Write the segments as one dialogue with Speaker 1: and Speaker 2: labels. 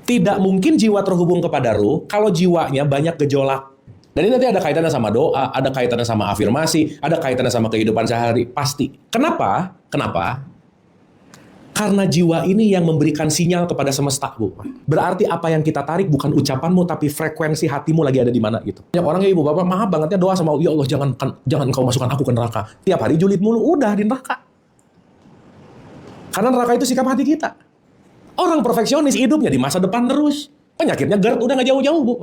Speaker 1: Tidak mungkin jiwa terhubung kepada ruh kalau jiwanya banyak gejolak. Dan ini nanti ada kaitannya sama doa, ada kaitannya sama afirmasi, ada kaitannya sama kehidupan sehari, pasti. Kenapa? Kenapa? Karena jiwa ini yang memberikan sinyal kepada semesta, Bu. Berarti apa yang kita tarik bukan ucapanmu, tapi frekuensi hatimu lagi ada di mana gitu. Yang orang ya Ibu Bapak, maaf bangetnya doa sama ya Allah jangan kau masukkan aku ke neraka. Tiap hari julid mulu, udah di neraka. Karena neraka itu sikap hati kita. Orang perfeksionis hidupnya di masa depan terus. Penyakitnya GERD udah nggak jauh-jauh, Bu.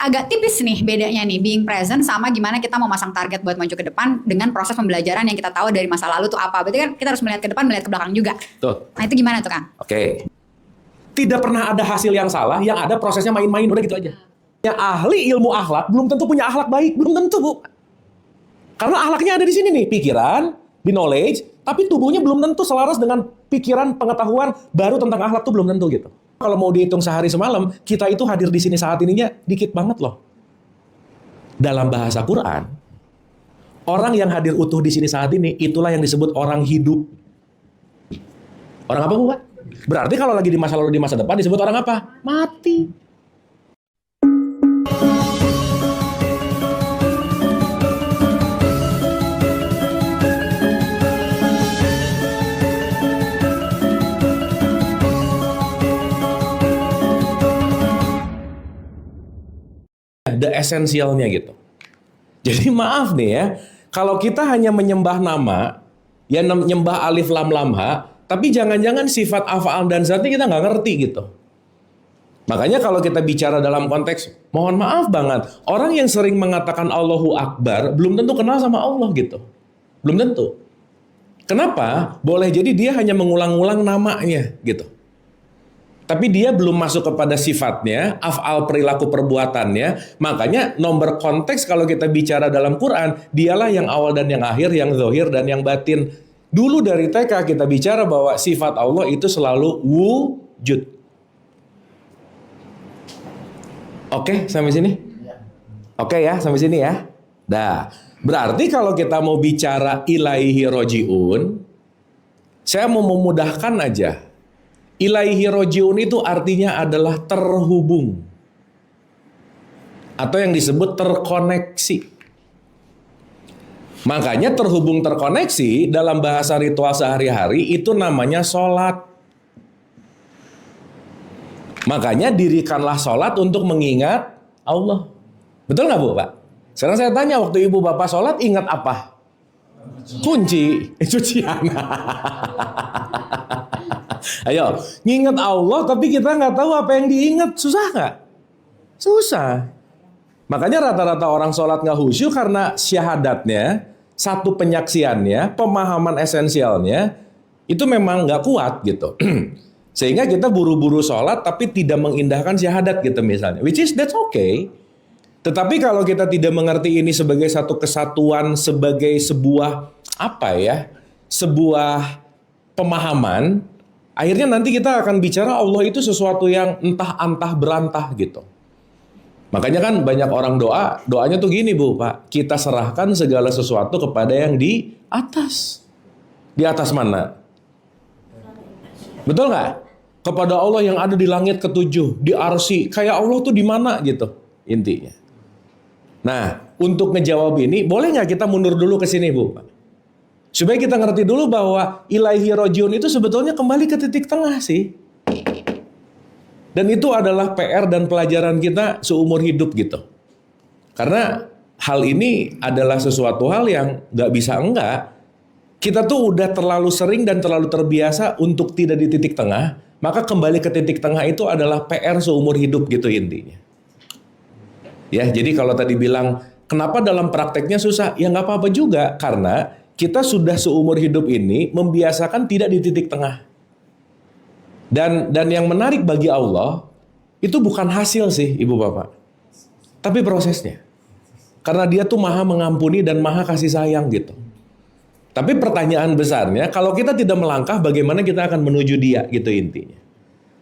Speaker 2: Agak tipis nih bedanya nih being present sama gimana kita mau masang target buat maju ke depan dengan proses pembelajaran yang kita tahu dari masa lalu tuh apa. Berarti kan kita harus melihat ke depan, melihat ke belakang juga.
Speaker 1: Tuh.
Speaker 2: Nah itu gimana tuh Kang?
Speaker 1: Oke. Tidak pernah ada hasil yang salah, yang ada prosesnya main-main, udah gitu aja. Yang ahli ilmu akhlak belum tentu punya akhlak baik, belum tentu, Bu. Karena akhlaknya ada di sini nih, pikiran, di knowledge, tapi tubuhnya belum tentu selaras dengan pikiran, pengetahuan baru tentang akhlak tuh belum tentu gitu. Kalau mau dihitung sehari semalam, kita itu hadir di sini saat ininya dikit banget loh. Dalam bahasa Quran, orang yang hadir utuh di sini saat ini, itulah yang disebut orang hidup. Orang apa, Bu? Berarti kalau lagi di masa lalu, di masa depan disebut orang apa? Mati. The esensialnya gitu. Jadi maaf nih ya, kalau kita hanya menyembah nama, ya nyembah alif lam lam ha, tapi jangan-jangan sifat af'al dan zatnya kita nggak ngerti gitu. Makanya kalau kita bicara dalam konteks, mohon maaf banget, orang yang sering mengatakan Allahu Akbar belum tentu kenal sama Allah gitu. Belum tentu. Kenapa? Boleh jadi dia hanya mengulang-ulang namanya gitu. Tapi dia belum masuk kepada sifatnya, af'al perilaku perbuatannya. Makanya nomor konteks kalau kita bicara dalam Quran, dialah yang awal dan yang akhir, yang zahir dan yang batin. Dulu dari TK kita bicara bahwa sifat Allah itu selalu wujud. Oke, sampai sini? Oke ya, sampai sini ya. Dah, berarti kalau kita mau bicara ilaihi roji'un, saya mau memudahkan aja. Ilaihi roji'un itu artinya adalah terhubung. Atau yang disebut terkoneksi. Makanya terhubung terkoneksi dalam bahasa ritual sehari-hari itu namanya sholat. Makanya dirikanlah sholat untuk mengingat Allah. Betul nggak Bu Pak? Sekarang saya tanya, waktu Ibu Bapak sholat ingat apa? Kunci. Cucian. Ayo, nginget Allah tapi kita nggak tahu apa yang diingat. Susah nggak? Susah. Makanya rata-rata orang sholat nggak khusyuk karena syahadatnya, satu penyaksiannya, pemahaman esensialnya, itu memang nggak kuat gitu. Sehingga kita buru-buru sholat tapi tidak mengindahkan syahadat gitu misalnya. Which is that's okay. Tetapi kalau kita tidak mengerti ini sebagai satu kesatuan, sebagai sebuah apa ya, sebuah pemahaman, akhirnya nanti kita akan bicara Allah itu sesuatu yang entah antah berantah gitu. Makanya kan banyak orang doanya tuh gini Bu Pak, kita serahkan segala sesuatu kepada yang di atas. Di atas mana? Betul nggak? Kepada Allah yang ada di langit ketujuh, di arsy. Kayak Allah tuh di mana gitu intinya. Nah, untuk ngejawab ini, boleh nggak kita mundur dulu ke sini, Bu? Supaya kita ngerti dulu bahwa ilaihi rojiun itu sebetulnya kembali ke titik tengah sih. Dan itu adalah PR dan pelajaran kita seumur hidup gitu. Karena hal ini adalah sesuatu hal yang nggak bisa enggak. Kita tuh udah terlalu sering dan terlalu terbiasa untuk tidak di titik tengah, maka kembali ke titik tengah itu adalah PR seumur hidup gitu intinya. Ya, jadi kalau tadi bilang, kenapa dalam prakteknya susah? Ya nggak apa-apa juga, karena kita sudah seumur hidup ini membiasakan tidak di titik tengah. Dan yang menarik bagi Allah, itu bukan hasil sih Ibu Bapak, tapi prosesnya. Karena dia tuh maha mengampuni dan maha kasih sayang gitu. Tapi pertanyaan besarnya, kalau kita tidak melangkah, bagaimana kita akan menuju dia gitu intinya.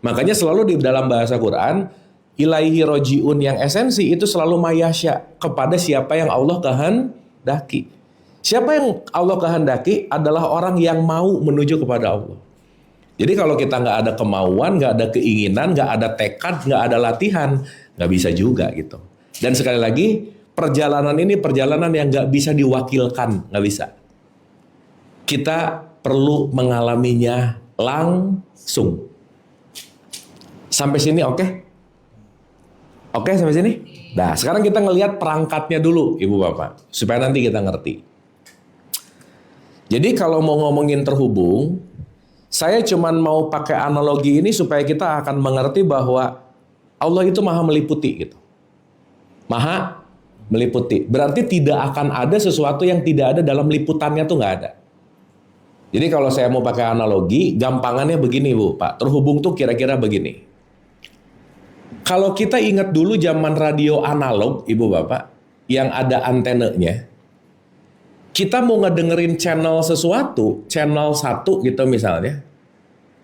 Speaker 1: Makanya selalu di dalam bahasa Quran, ilaihi roji'un yang esensi itu selalu mayasya, kepada siapa yang Allah kehendaki. Siapa yang Allah kehendaki adalah orang yang mau menuju kepada Allah. Jadi kalau kita nggak ada kemauan, nggak ada keinginan, nggak ada tekad, nggak ada latihan, nggak bisa juga gitu. Dan sekali lagi, perjalanan ini perjalanan yang nggak bisa diwakilkan, nggak bisa. Kita perlu mengalaminya langsung. Sampai sini oke? Oke sampai sini? Nah sekarang kita ngelihat perangkatnya dulu Ibu Bapak. Supaya nanti kita ngerti. Jadi kalau mau ngomongin terhubung, saya cuman mau pakai analogi ini supaya kita akan mengerti bahwa Allah itu maha meliputi gitu. Maha meliputi. Berarti tidak akan ada sesuatu yang tidak ada dalam liputannya tuh nggak ada. Jadi kalau saya mau pakai analogi, gampangannya begini Bu, Pak. Terhubung tuh kira-kira begini. Kalau kita ingat dulu zaman radio analog, Ibu Bapak, yang ada antenanya, kita mau ngedengerin channel sesuatu, channel 1 gitu misalnya,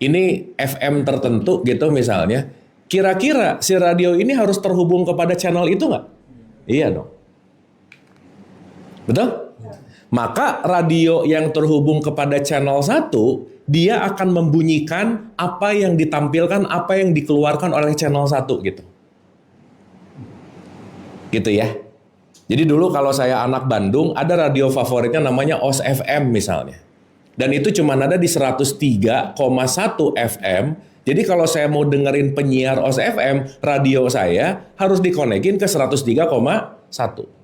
Speaker 1: ini FM tertentu gitu misalnya, kira-kira si radio ini harus terhubung kepada channel itu nggak? Iya dong. Betul? Maka radio yang terhubung kepada channel 1, dia akan membunyikan apa yang ditampilkan, apa yang dikeluarkan oleh channel 1 gitu. Gitu ya. Jadi dulu kalau saya anak Bandung, ada radio favoritnya namanya OS FM misalnya. Dan itu cuma ada di 103,1 FM. Jadi kalau saya mau dengerin penyiar OS FM, radio saya harus dikonekin ke 103,1.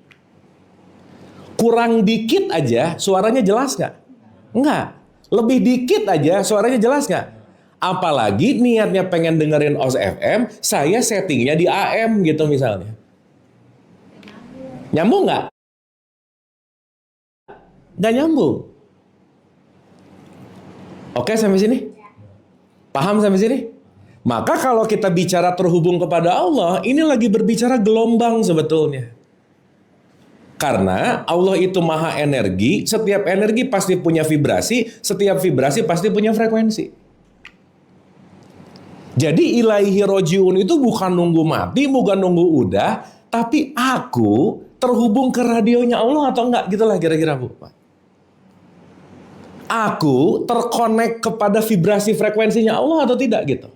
Speaker 1: Kurang dikit aja suaranya jelas nggak? Enggak. Lebih dikit aja suaranya jelas nggak? Apalagi niatnya pengen dengerin OS FM, saya settingnya di AM gitu misalnya. Nyambung nggak? Nggak nyambung. Oke sampai sini? Paham sampai sini? Maka kalau kita bicara terhubung kepada Allah, ini lagi berbicara gelombang sebetulnya. Karena Allah itu maha energi, setiap energi pasti punya vibrasi, setiap vibrasi pasti punya frekuensi. Jadi ilaihi rojiun itu bukan nunggu mati, bukan nunggu udah, tapi aku terhubung ke radionya Allah atau enggak, gitulah kira-kira Bu. Aku terkonek kepada vibrasi frekuensinya Allah atau tidak gitu.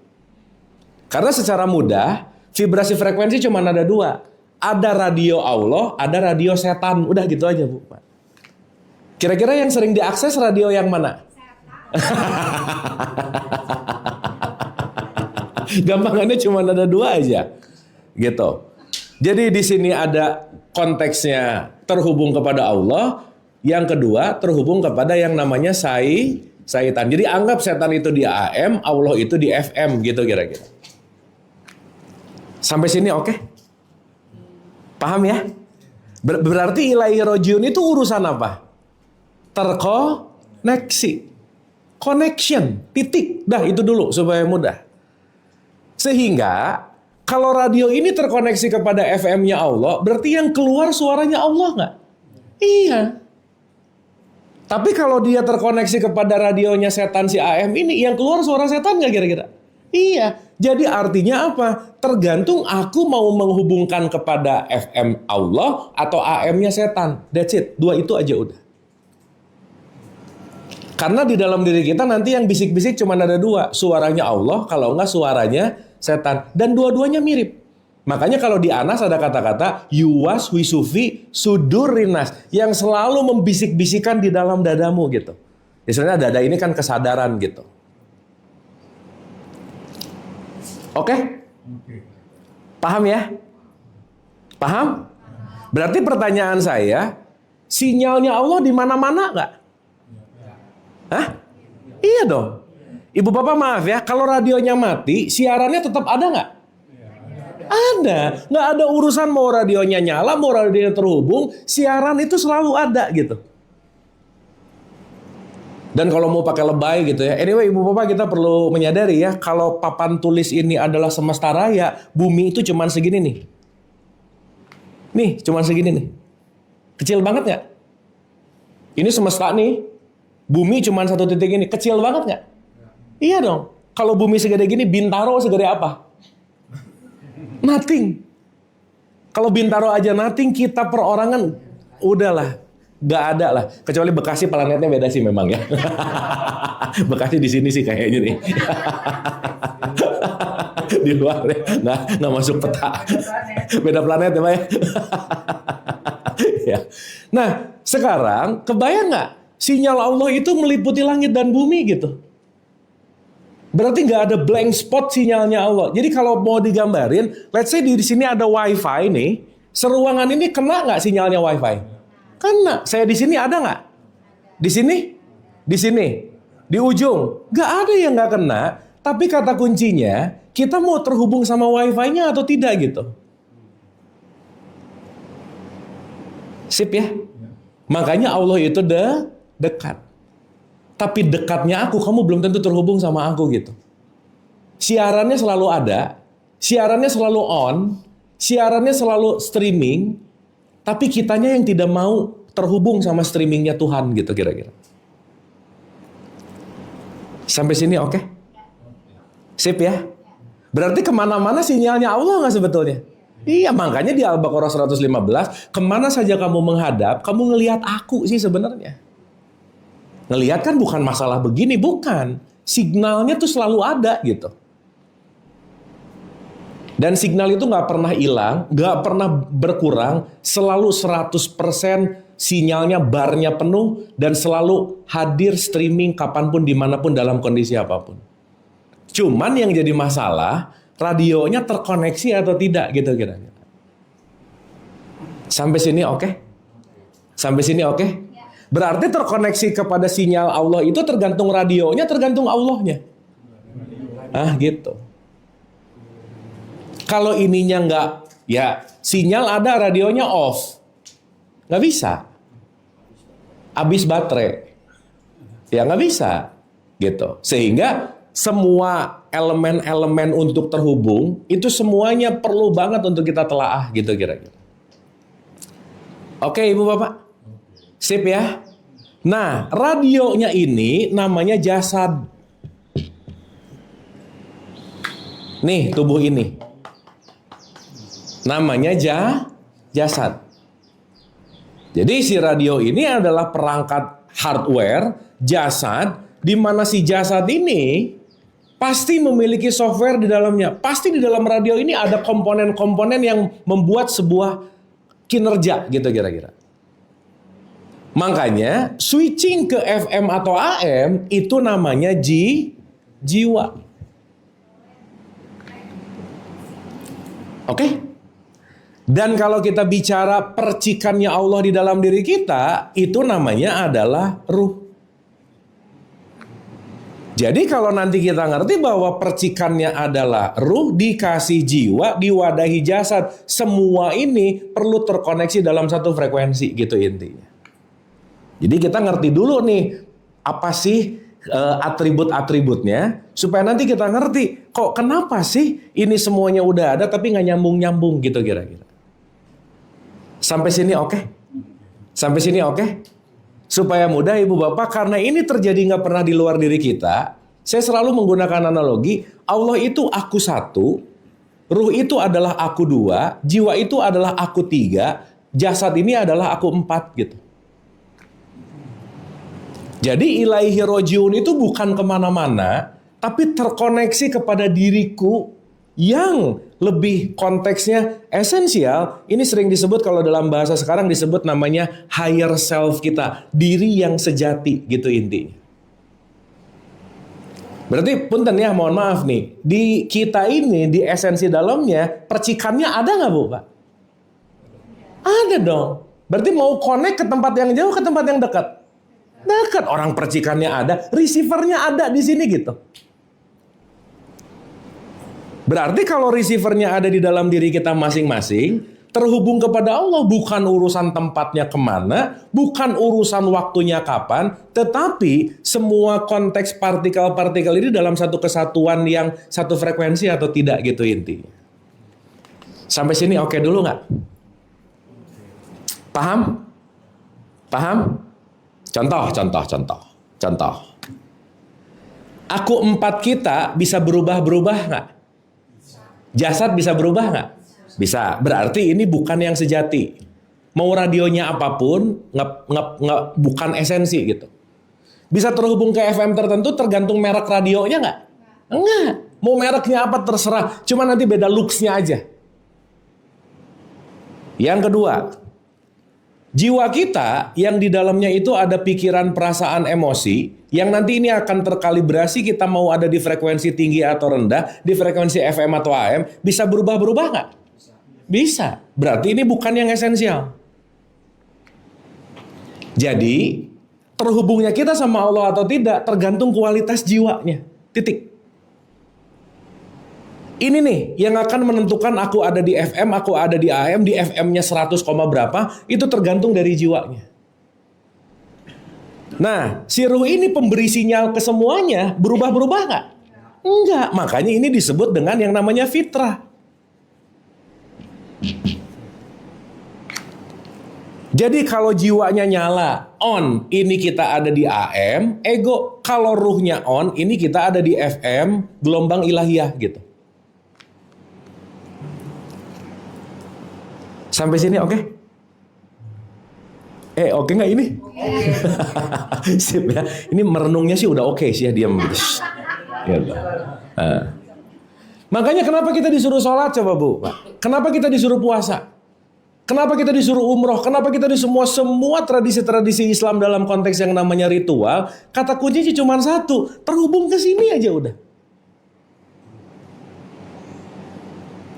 Speaker 1: Karena secara mudah, vibrasi frekuensi cuma ada 2. Ada radio Allah, ada radio setan. Udah gitu aja Bu. Kira-kira yang sering diakses radio yang mana? Gampangannya cuma ada 2 aja. Gitu. Jadi di sini ada konteksnya terhubung kepada Allah, yang kedua terhubung kepada yang namanya syaitan. Jadi anggap setan itu di AM, Allah itu di FM gitu kira-kira. Sampai sini oke? Paham ya? Berarti ilaihi rojiun itu urusan apa? Terkoneksi. Connection, titik. Dah itu dulu supaya mudah. Sehingga kalau radio ini terkoneksi kepada FM-nya Allah, berarti yang keluar suaranya Allah nggak? Iya. Tapi kalau dia terkoneksi kepada radionya setan si AM ini, yang keluar suara setan nggak kira-kira? Iya. Jadi artinya apa? Tergantung aku mau menghubungkan kepada FM Allah atau AM-nya setan. That's it. 2 itu aja udah. Karena di dalam diri kita nanti yang bisik-bisik cuma ada 2. Suaranya Allah, kalau nggak suaranya setan. Dan dua-duanya mirip. Makanya kalau di Anas ada kata-kata yuwas wisufi sudurinas, yang selalu membisik-bisikan di dalam dadamu gitu. Misalnya dada ini kan kesadaran gitu. Oke? Paham ya? Paham? Berarti pertanyaan saya, sinyalnya Allah di mana-mana nggak? Hah? Iya dong. Ibu Bapak maaf ya, kalau radionya mati, siarannya tetap ada nggak? Ada. Nggak ada urusan mau radionya nyala, mau radionya terhubung, siaran itu selalu ada gitu. Dan kalau mau pakai lebay gitu ya, anyway Ibu Bapak kita perlu menyadari ya, kalau papan tulis ini adalah semesta raya, bumi itu cuman segini nih. Nih, cuman segini nih. Kecil banget nggak? Ini semesta nih, bumi cuman 1 titik ini, kecil banget nggak? Iya dong. Kalau bumi segede gini, Bintaro segede apa? Nothing. Kalau Bintaro aja nothing, kita perorangan udahlah, gak ada lah. Kecuali Bekasi planetnya beda sih memang ya. Bekasnya di sini sih kayaknya nih. Di luar ya, nggak masuk peta. Beda planet ya Pak ya. Ya. Nah sekarang kebayang nggak sinyal Allah itu meliputi langit dan bumi gitu. Berarti nggak ada blank spot sinyalnya Allah. Jadi kalau mau digambarin, let's say di sini ada wifi nih, seruangan ini kena nggak sinyalnya wifi? Kena. Saya di sini ada nggak? Di sini? Di sini? Di ujung? Nggak ada yang nggak kena. Tapi kata kuncinya, kita mau terhubung sama wifi-nya atau tidak gitu. Sip ya? Makanya Allah itu dekat. Tapi dekatnya aku, kamu belum tentu terhubung sama aku gitu. Siarannya selalu ada, siarannya selalu on, siarannya selalu streaming, tapi kitanya yang tidak mau terhubung sama streamingnya Tuhan gitu kira-kira. Sampai sini oke? Sip ya? Berarti kemana-mana sinyalnya Allah nggak sebetulnya? Iya, makanya di Al-Baqarah 115, kemana saja kamu menghadap, kamu ngelihat aku sih sebenarnya. Ngelihat kan bukan masalah begini, bukan. Signalnya tuh selalu ada gitu. Dan signal itu nggak pernah hilang, nggak pernah berkurang, selalu 100% sinyalnya, barnya penuh, dan selalu hadir streaming kapanpun, dimanapun, dalam kondisi apapun. Cuman yang jadi masalah, radionya terkoneksi atau tidak gitu kira-kira. Sampai sini oke? Sampai sini oke? Berarti terkoneksi kepada sinyal Allah itu tergantung radionya, tergantung Allahnya. Gitu. Kalau ininya nggak, ya sinyal ada, radionya off. Nggak bisa. Habis baterai. Ya nggak bisa. Gitu. Sehingga semua elemen-elemen untuk terhubung, itu semuanya perlu banget untuk kita telaah gitu kira-kira. Oke Ibu Bapak? Sip ya? Nah, radionya ini namanya jasad. Nih, tubuh ini. Namanya jasad. Jadi si radio ini adalah perangkat hardware, jasad, di mana si jasad ini pasti memiliki software di dalamnya. Pasti di dalam radio ini ada komponen-komponen yang membuat sebuah kinerja gitu kira-kira. Makanya switching ke FM atau AM itu namanya jiwa. Oke? Dan kalau kita bicara percikannya Allah di dalam diri kita, itu namanya adalah ruh. Jadi kalau nanti kita ngerti bahwa percikannya adalah ruh, dikasih jiwa, diwadahi jasad, semua ini perlu terkoneksi dalam satu frekuensi gitu intinya. Jadi kita ngerti dulu nih, apa sih atribut-atributnya, supaya nanti kita ngerti, kok kenapa sih ini semuanya udah ada tapi nggak nyambung-nyambung gitu kira-kira. Sampai sini oke? Sampai sini oke? Supaya mudah Ibu Bapak, karena ini terjadi nggak pernah di luar diri kita, saya selalu menggunakan analogi, Allah itu aku satu, ruh itu adalah aku dua, jiwa itu adalah aku tiga, jasad ini adalah aku empat gitu. Jadi ilaihi rojiun itu bukan kemana-mana, tapi terkoneksi kepada diriku yang lebih konteksnya esensial. Ini sering disebut kalau dalam bahasa sekarang disebut namanya higher self kita, diri yang sejati gitu intinya. Berarti punten ya, mohon maaf nih, di kita ini, di esensi dalamnya, percikannya ada nggak Bu Pak? Ada dong. Berarti mau connect ke tempat yang jauh, ke tempat yang dekat? Dekat. Orang percikannya ada, receivernya ada di sini gitu. Berarti kalau receivernya ada di dalam diri kita masing-masing, terhubung kepada Allah, bukan urusan tempatnya kemana, bukan urusan waktunya kapan, tetapi semua konteks partikel-partikel ini dalam satu kesatuan yang satu frekuensi atau tidak gitu intinya. Sampai sini oke dulu nggak? Paham? Paham? Contoh. Aku empat kita bisa berubah-berubah nggak? Jasad bisa berubah nggak? Bisa. Berarti ini bukan yang sejati. Mau radionya apapun, bukan esensi gitu. Bisa terhubung ke FM tertentu tergantung merek radionya nggak? Enggak. Mau mereknya apa terserah. Cuma nanti beda looks-nya aja. Yang kedua, jiwa kita yang di dalamnya itu ada pikiran, perasaan, emosi, yang nanti ini akan terkalibrasi kita mau ada di frekuensi tinggi atau rendah, di frekuensi FM atau AM, bisa berubah-berubah nggak? Bisa. Berarti ini bukan yang esensial. Jadi, terhubungnya kita sama Allah atau tidak tergantung kualitas jiwanya. Titik. Ini nih yang akan menentukan aku ada di FM, aku ada di AM, di FM-nya 100, berapa, itu tergantung dari jiwanya. Nah, si ruh ini pemberi sinyal ke semuanya, berubah-berubah nggak? Enggak, makanya ini disebut dengan yang namanya fitrah. Jadi kalau jiwanya nyala, on, ini kita ada di AM, ego. Kalau ruhnya on, ini kita ada di FM, gelombang ilahiyah gitu. Sampai sini oke? Oke nggak ini? Sip ya. Ini merenungnya sih udah oke sih ya, diam. Gitu. Makanya kenapa kita disuruh sholat coba Bu? Kenapa kita disuruh puasa? Kenapa kita disuruh umroh? Kenapa kita disuruh semua tradisi-tradisi Islam dalam konteks yang namanya ritual? Kata kuncinya cuma satu, terhubung ke sini aja udah.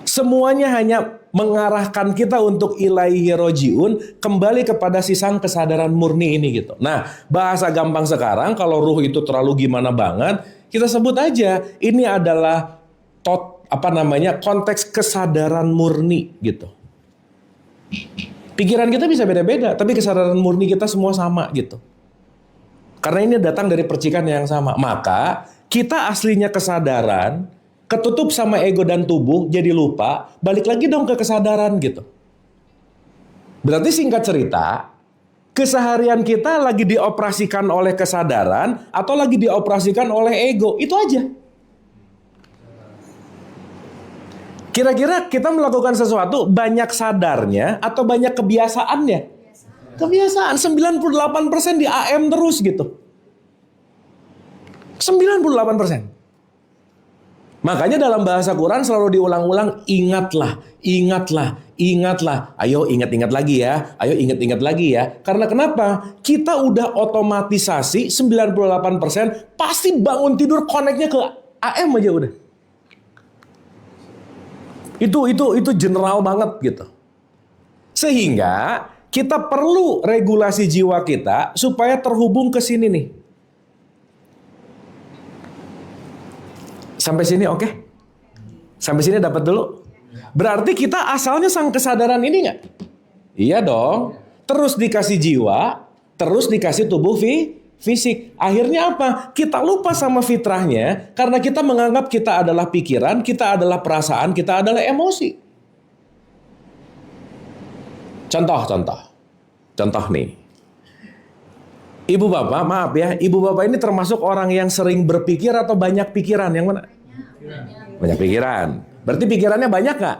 Speaker 1: Semuanya hanya mengarahkan kita untuk ilaihi rojiun, kembali kepada sisang kesadaran murni ini gitu. Nah, bahasa gampang sekarang kalau ruh itu terlalu gimana banget, kita sebut aja ini adalah konteks kesadaran murni gitu. Pikiran kita bisa beda-beda, tapi kesadaran murni kita semua sama gitu. Karena ini datang dari percikan yang sama. Maka kita aslinya kesadaran ketutup sama ego dan tubuh, jadi lupa, balik lagi dong ke kesadaran gitu. Berarti singkat cerita, keseharian kita lagi dioperasikan oleh kesadaran atau lagi dioperasikan oleh ego, itu aja. Kira-kira kita melakukan sesuatu banyak sadarnya atau banyak kebiasaannya? Kebiasaan, 98% di AM terus gitu. 98%. Makanya dalam bahasa Quran selalu diulang-ulang, ingatlah, ingatlah, ingatlah. Ayo ingat-ingat lagi ya, ayo ingat-ingat lagi ya. Karena kenapa? Kita udah otomatisasi 98% pasti bangun tidur koneknya ke AM aja udah. Itu general banget gitu. Sehingga kita perlu regulasi jiwa kita supaya terhubung ke sini nih. Sampai sini oke? Sampai sini dapat dulu? Berarti kita asalnya sang kesadaran ini nggak? Iya dong. Terus dikasih jiwa, terus dikasih tubuh fisik. Akhirnya apa? Kita lupa sama fitrahnya karena kita menganggap kita adalah pikiran, kita adalah perasaan, kita adalah emosi. Contoh nih. Ibu bapak, maaf ya, ibu bapak ini termasuk orang yang sering berpikir atau banyak pikiran? Yang mana? Banyak pikiran. Berarti pikirannya banyak nggak?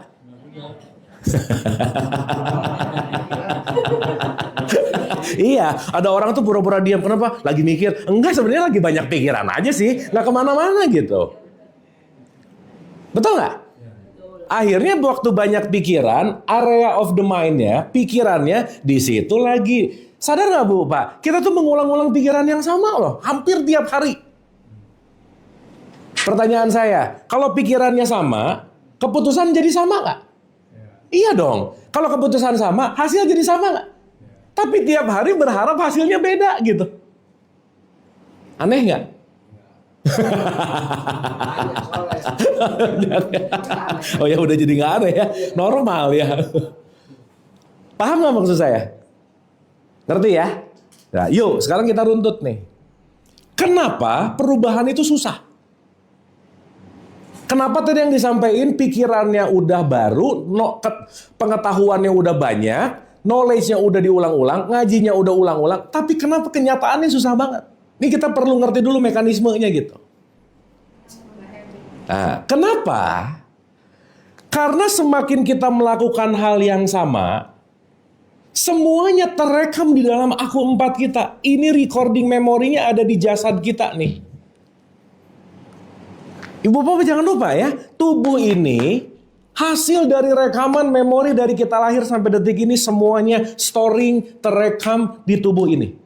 Speaker 1: Iya, ada orang tuh pura-pura diam. Kenapa? Lagi mikir. Enggak, sebenarnya lagi banyak pikiran aja sih. Nggak kemana-mana gitu. Betul nggak? Akhirnya waktu banyak pikiran, area of the mind-nya, pikirannya di situ lagi. Sadar nggak Bu, Pak? Kita tuh mengulang-ulang pikiran yang sama loh, hampir tiap hari. Pertanyaan saya, kalau pikirannya sama, keputusan jadi sama nggak? Iya dong. Kalau keputusan sama, hasil jadi sama nggak? Tapi tiap hari berharap hasilnya beda gitu. Aneh nggak? Oh ya udah jadi nggak aneh ya, normal ya. Paham nggak maksud saya? Ngerti ya? Nah, yuk sekarang kita runtut nih. Kenapa perubahan itu susah? Kenapa tadi yang disampaikan pikirannya udah baru, pengetahuannya udah banyak, knowledge-nya udah diulang-ulang, ngajinya udah ulang-ulang, tapi kenapa kenyataannya susah banget? Ini kita perlu ngerti dulu mekanismenya gitu. Nah, kenapa? Karena semakin kita melakukan hal yang sama, Semuanya terekam di dalam aku 4 kita. Ini recording memorinya ada di jasad kita nih. Ibu bapak jangan lupa ya, tubuh ini hasil dari rekaman memori dari kita lahir sampai detik ini, semuanya storing, terekam di tubuh ini.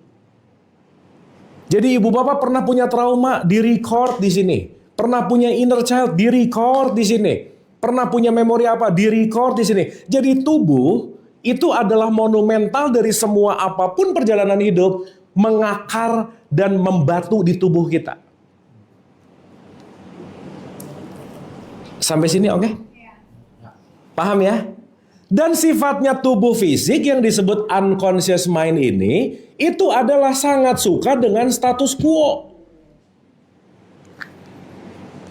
Speaker 1: Jadi ibu bapak pernah punya trauma, di-record di sini. Pernah punya inner child, di-record di sini. Pernah punya memori apa, di-record di sini. Jadi tubuh itu adalah monumental dari semua apapun perjalanan hidup, mengakar dan membatu di tubuh kita. Sampai sini oke? Paham ya? Dan sifatnya tubuh fisik yang disebut unconscious mind ini, itu adalah sangat suka dengan status quo.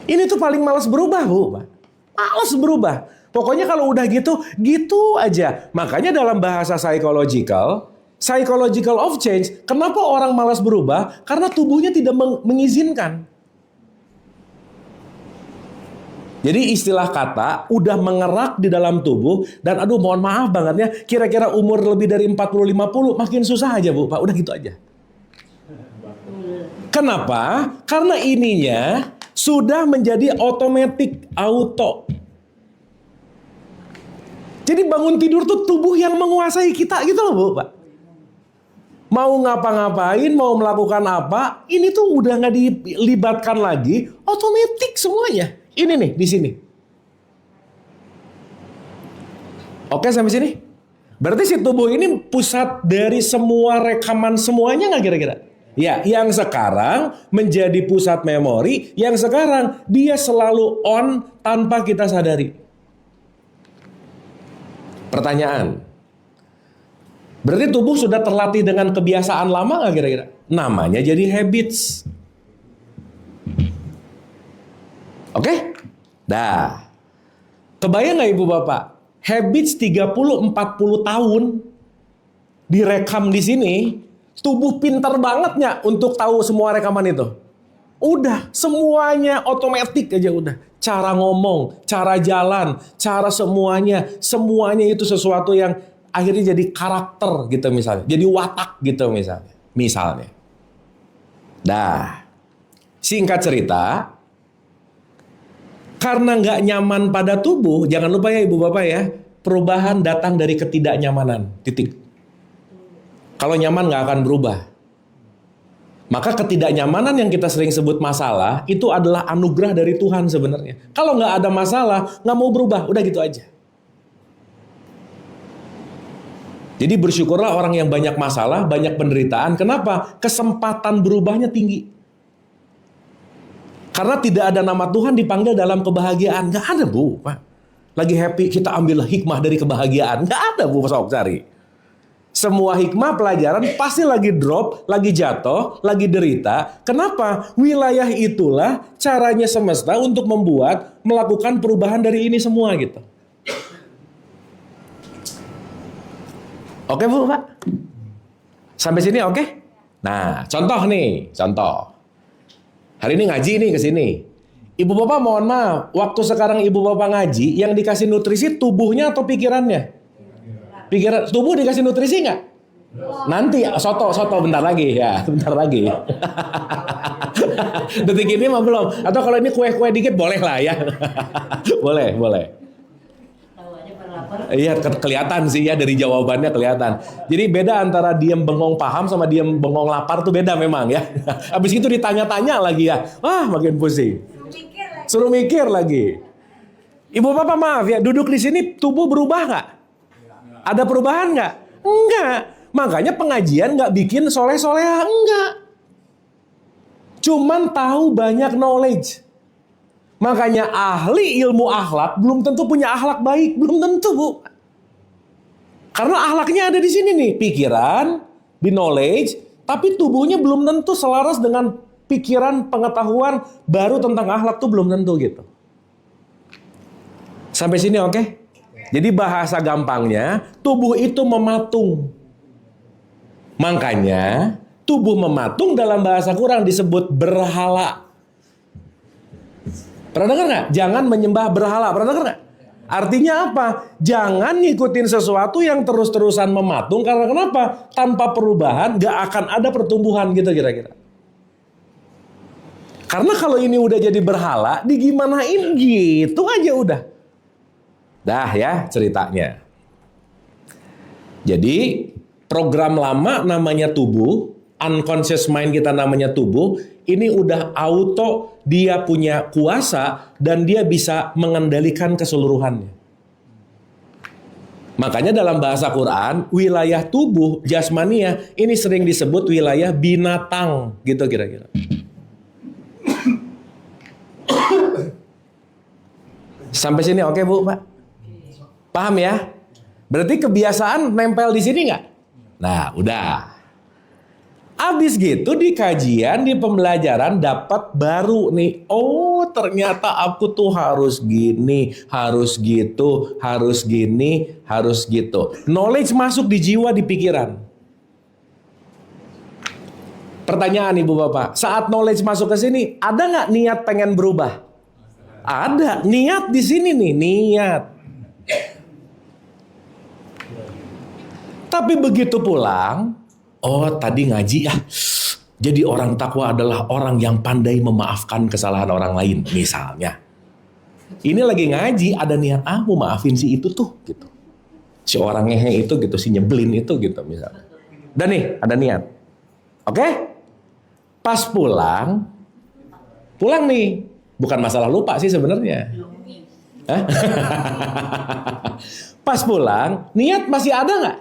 Speaker 1: Ini tuh paling malas berubah, Bu. Malas berubah. Pokoknya kalau udah gitu, gitu aja. Makanya dalam bahasa psychological of change, kenapa orang malas berubah? Karena tubuhnya tidak mengizinkan. Jadi istilah kata udah mengerak di dalam tubuh dan aduh mohon maaf banget ya, kira-kira umur lebih dari 40-50 makin susah aja Bu, Pak. Udah gitu aja. Kenapa? Karena ininya sudah menjadi otomatis, auto. Jadi bangun tidur tuh tubuh yang menguasai kita gitu loh Bu, Pak. Mau ngapa-ngapain, mau melakukan apa, ini tuh udah nggak dilibatkan lagi, otomatis semuanya. Ini nih, di sini. Oke, sampai sini? Berarti si tubuh ini pusat dari semua rekaman semuanya nggak kira-kira? Ya, yang sekarang menjadi pusat memori, yang sekarang dia selalu on tanpa kita sadari. Pertanyaan. Berarti tubuh sudah terlatih dengan kebiasaan lama nggak kira-kira? Namanya jadi habits. Oke? Dah. Kebayang gak ibu bapak? Habits 30-40 tahun direkam di sini, tubuh pintar bangetnya untuk tahu semua rekaman itu. Udah, semuanya otomatis aja udah. Cara ngomong, cara jalan, cara semuanya itu sesuatu yang akhirnya jadi karakter gitu misalnya. Jadi watak gitu misalnya. Dah. Singkat cerita, karena nggak nyaman pada tubuh, jangan lupa ya ibu bapak ya, perubahan datang dari ketidaknyamanan, titik. Kalau nyaman nggak akan berubah. Maka ketidaknyamanan yang kita sering sebut masalah, itu adalah anugerah dari Tuhan sebenarnya. Kalau nggak ada masalah, nggak mau berubah, udah gitu aja. Jadi bersyukurlah orang yang banyak masalah, banyak penderitaan. Kenapa? Kesempatan berubahnya tinggi. Karena tidak ada nama Tuhan dipanggil dalam kebahagiaan. Nggak ada Bu, Pak. Lagi happy, kita ambil hikmah dari kebahagiaan. Nggak ada Bu, sok cari. Semua hikmah pelajaran pasti lagi drop, lagi jatuh, lagi derita. Kenapa? Wilayah itulah caranya semesta untuk melakukan perubahan dari ini semua gitu. Oke Bu, Pak? Sampai sini oke? Nah, contoh. Hari ini ngaji nih ke sini. Ibu bapak mohon maaf, waktu sekarang ibu bapak ngaji, yang dikasih nutrisi tubuhnya atau pikirannya? Pikiran, tubuh dikasih nutrisi nggak? Nanti soto bentar lagi ya, bentar lagi. Detik ini mah belum. Atau kalau ini kue-kue dikit boleh lah ya. boleh. Iya kelihatan sih ya dari jawabannya kelihatan. Jadi beda antara diem bengong paham sama diem bengong lapar tuh beda memang ya. Habis itu ditanya-tanya lagi ya. Wah makin pusing. Suruh mikir lagi. Ibu bapak maaf ya, duduk di sini tubuh berubah nggak? Ada perubahan nggak? Enggak. Makanya pengajian nggak bikin soleh-soleha, enggak. Cuman tahu banyak knowledge. Makanya ahli ilmu akhlak belum tentu punya akhlak baik, belum tentu Bu. Karena akhlaknya ada di sini nih, pikiran, di knowledge, tapi tubuhnya belum tentu selaras dengan pikiran, pengetahuan baru tentang akhlak tuh belum tentu gitu. Sampai sini oke? Jadi bahasa gampangnya, tubuh itu mematung. Makanya tubuh mematung dalam bahasa Quran disebut berhala. Pernah dengar nggak? Jangan menyembah berhala. Pernah dengar nggak? Artinya apa? Jangan ngikutin sesuatu yang terus-terusan mematung. Karena kenapa? Tanpa perubahan gak akan ada pertumbuhan gitu kira-kira. Karena kalau ini udah jadi berhala, digimanain gitu aja udah. Dah ya ceritanya. Jadi program lama namanya tubuh, unconscious mind kita namanya tubuh, ini udah auto dia punya kuasa dan dia bisa mengendalikan keseluruhannya. Makanya dalam bahasa Quran, wilayah tubuh jasmania ini sering disebut wilayah binatang gitu kira-kira. Sampai sini oke Bu, Pak? Paham ya? Berarti kebiasaan nempel di sini nggak? Nah, udah. Abis gitu di kajian, di pembelajaran dapat baru nih. Oh, ternyata aku tuh harus gini, harus gitu, harus gini, harus gitu. Knowledge masuk di jiwa, di pikiran. Pertanyaan Ibu Bapak, saat knowledge masuk ke sini, ada nggak niat pengen berubah? Ada, niat di sini nih, niat. Tapi begitu pulang, oh tadi ngaji ya. Jadi orang takwa adalah orang yang pandai memaafkan kesalahan orang lain, misalnya. Ini lagi ngaji, ada niat mau maafin si itu tuh, gitu. Si orang ngehe itu gitu, si nyebelin itu gitu, misalnya. Dan nih, ada niat. Oke? Pas pulang nih. Bukan masalah lupa sih sebenarnya. Hah? Pas pulang, niat masih ada nggak?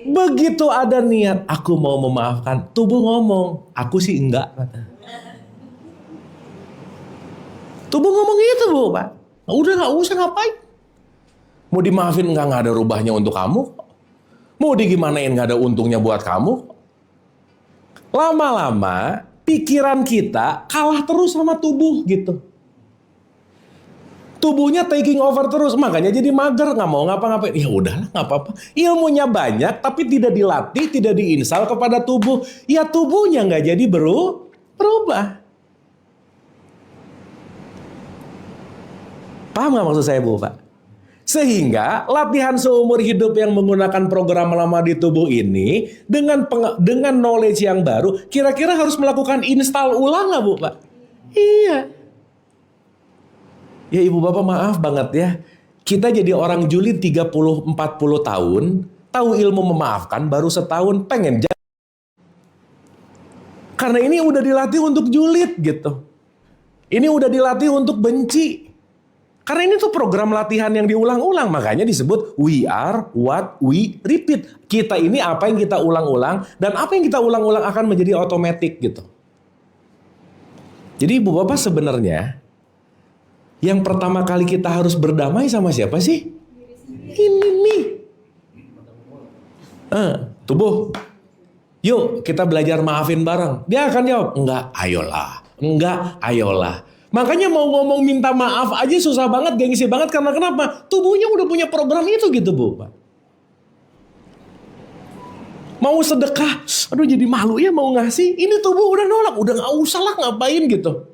Speaker 1: Begitu ada niat, aku mau memaafkan, tubuh ngomong, aku sih enggak. Tubuh ngomong gitu Bu, Pak. Udah nggak usah ngapain. Mau dimaafin nggak ada rubahnya untuk kamu. Mau digimanain nggak ada untungnya buat kamu. Lama-lama pikiran kita kalah terus sama tubuh gitu. Tubuhnya taking over terus, makanya jadi mager, nggak mau ngapa-ngapain. Ya udahlah, nggak apa-apa. Ilmunya banyak, tapi tidak dilatih, tidak diinstal kepada tubuh. Ya tubuhnya nggak jadi berubah. Paham nggak maksud saya Bu, Pak? Sehingga latihan seumur hidup yang menggunakan program lama di tubuh ini dengan knowledge yang baru, kira-kira harus melakukan install ulang nggak Bu, Pak? Iya. Ya Ibu Bapak maaf banget ya. Kita jadi orang julid 30-40 tahun, tahu ilmu memaafkan baru setahun pengen jadi. Karena ini udah dilatih untuk julid gitu. Ini udah dilatih untuk benci. Karena ini tuh program latihan yang diulang-ulang. Makanya disebut we are what we repeat. Kita ini apa yang kita ulang-ulang. Dan apa yang kita ulang-ulang akan menjadi otomatis gitu. Jadi Ibu Bapak sebenarnya yang pertama kali kita harus berdamai sama siapa sih? Ini nih. Tubuh. Yuk kita belajar maafin bareng. Dia akan jawab, enggak, ayolah. Enggak, ayolah. Makanya mau ngomong minta maaf aja susah banget, gengsi banget. Karena kenapa? Tubuhnya udah punya program itu gitu Bu. Mau sedekah, aduh jadi malu ya mau ngasih. Ini tubuh udah nolak, udah gak usah lah ngapain gitu.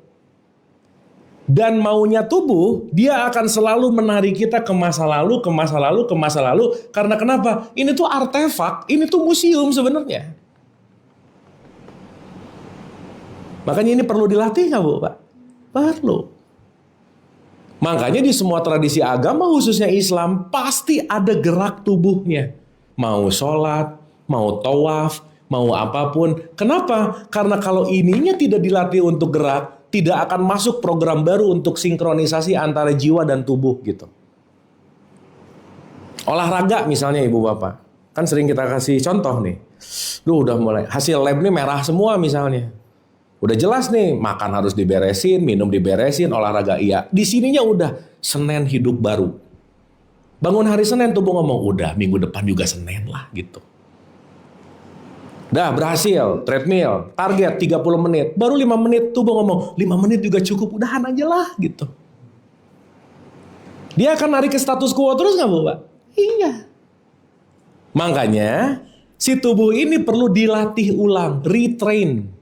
Speaker 1: Dan maunya tubuh, dia akan selalu menarik kita ke masa lalu, ke masa lalu, ke masa lalu. Karena kenapa? Ini tuh artefak, ini tuh museum sebenarnya. Makanya ini perlu dilatih nggak Bu, Pak? Perlu. Makanya di semua tradisi agama, khususnya Islam, pasti ada gerak tubuhnya. Mau sholat, mau tawaf, mau apapun. Kenapa? Karena kalau ininya tidak dilatih untuk gerak, tidak akan masuk program baru untuk sinkronisasi antara jiwa dan tubuh gitu. Olahraga misalnya Ibu Bapak. Kan sering kita kasih contoh nih. Duh udah mulai. Hasil lab nih merah semua misalnya. Udah jelas nih, makan harus diberesin, minum diberesin, olahraga iya. Di sininya udah Senin hidup baru. Bangun hari Senin tubuh ngomong, udah minggu depan juga Senin lah gitu. Dah berhasil, treadmill, target 30 menit. Baru 5 menit tubuh ngomong, 5 menit juga cukup, udahan aja lah gitu. Dia akan narik ke status quo terus gak Bu, Pak? Iya. Makanya si tubuh ini perlu dilatih ulang, retrain.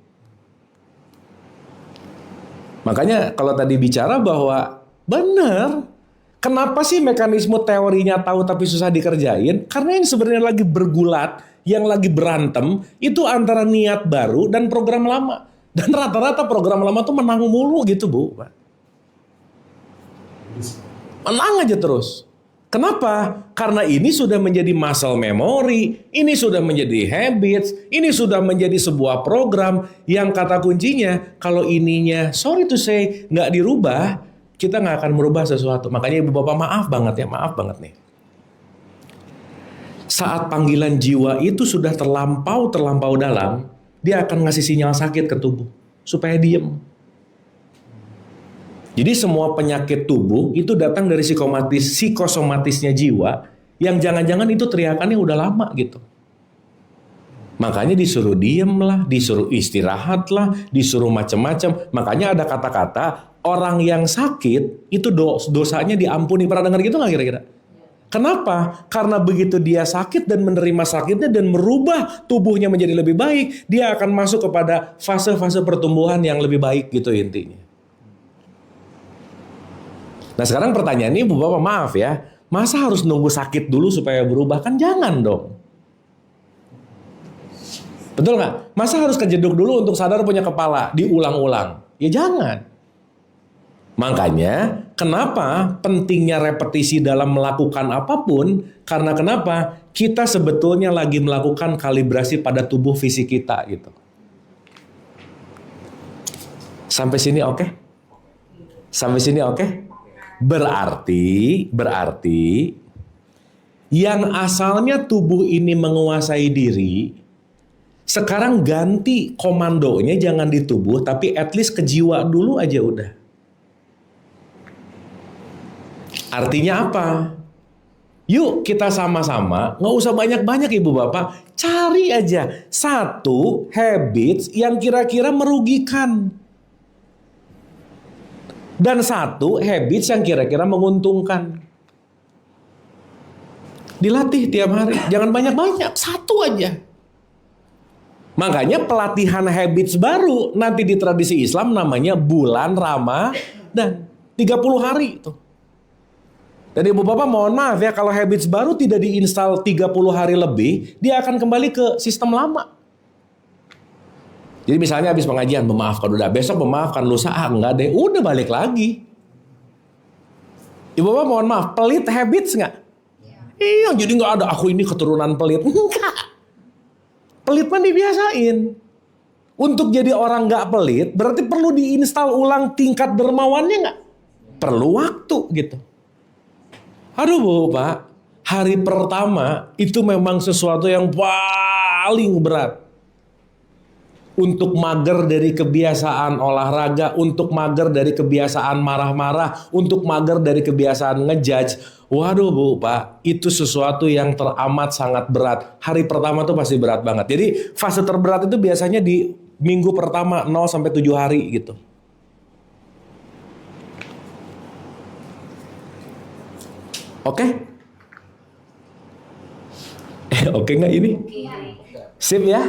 Speaker 1: Makanya kalau tadi bicara bahwa benar, Kenapa sih mekanisme teorinya tahu tapi susah dikerjain? Karena yang sebenarnya lagi bergulat, yang lagi berantem, itu antara niat baru dan program lama. Dan rata-rata program lama tuh menang mulu gitu, Bu. Menang aja terus. Kenapa? Karena ini sudah menjadi muscle memory, ini sudah menjadi habits, ini sudah menjadi sebuah program yang kata kuncinya, kalau ininya, sorry to say, nggak dirubah, kita nggak akan merubah sesuatu. Makanya ibu bapak maaf banget nih. Saat panggilan jiwa itu sudah terlampau dalam, dia akan ngasih sinyal sakit ke tubuh supaya diem. Jadi semua penyakit tubuh itu datang dari psikosomatisnya jiwa yang jangan-jangan itu teriakannya udah lama gitu. Makanya disuruh diem lah, disuruh istirahat lah, disuruh macam-macam. Makanya ada kata-kata orang yang sakit itu dosanya diampuni. Pernah dengar gitu nggak kira-kira? Kenapa? Karena begitu dia sakit dan menerima sakitnya dan merubah tubuhnya menjadi lebih baik, dia akan masuk kepada fase-fase pertumbuhan yang lebih baik gitu intinya. Nah sekarang pertanyaannya ibu bapak maaf ya, masa harus nunggu sakit dulu supaya berubah? Kan jangan dong. Betul nggak? Masa harus kejeduk dulu untuk sadar punya kepala, diulang-ulang? Ya jangan. Makanya kenapa pentingnya repetisi dalam melakukan apapun? Karena kenapa? Kita sebetulnya lagi melakukan kalibrasi pada tubuh fisik kita gitu. Sampai sini oke? Sampai sini oke? Berarti yang asalnya tubuh ini menguasai diri, sekarang ganti komandonya jangan di tubuh, tapi at least ke jiwa dulu aja udah. Artinya apa? Yuk kita sama-sama, nggak usah banyak-banyak ibu bapak, cari aja satu habits yang kira-kira merugikan. Dan satu habits yang kira-kira menguntungkan. Dilatih tiap hari, jangan banyak-banyak, satu aja. Makanya pelatihan habits baru nanti di tradisi Islam namanya bulan Ramadan. 30 hari itu. Dan ibu bapak mohon maaf ya, kalau habits baru tidak diinstal 30 hari lebih, dia akan kembali ke sistem lama. Jadi misalnya habis pengajian, memaafkan udah, besok memaafkan, lusa enggak deh, udah balik lagi. Ibu bapak mohon maaf, pelit habits nggak? Iya, jadi nggak ada aku ini keturunan pelit. Enggak. Pelit mah dibiasain. Untuk jadi orang nggak pelit, berarti perlu diinstal ulang tingkat dermawannya nggak? Perlu waktu gitu. Aduh Bu, Pak, hari pertama itu memang sesuatu yang paling berat. Untuk mager dari kebiasaan olahraga, untuk mager dari kebiasaan marah-marah, untuk mager dari kebiasaan ngejudge. Waduh Bu, Pak, itu sesuatu yang teramat sangat berat. Hari pertama tuh pasti berat banget. Jadi fase terberat itu biasanya di minggu pertama 0 sampai 7 hari gitu. Oke? Oke nggak ini? Sip ya?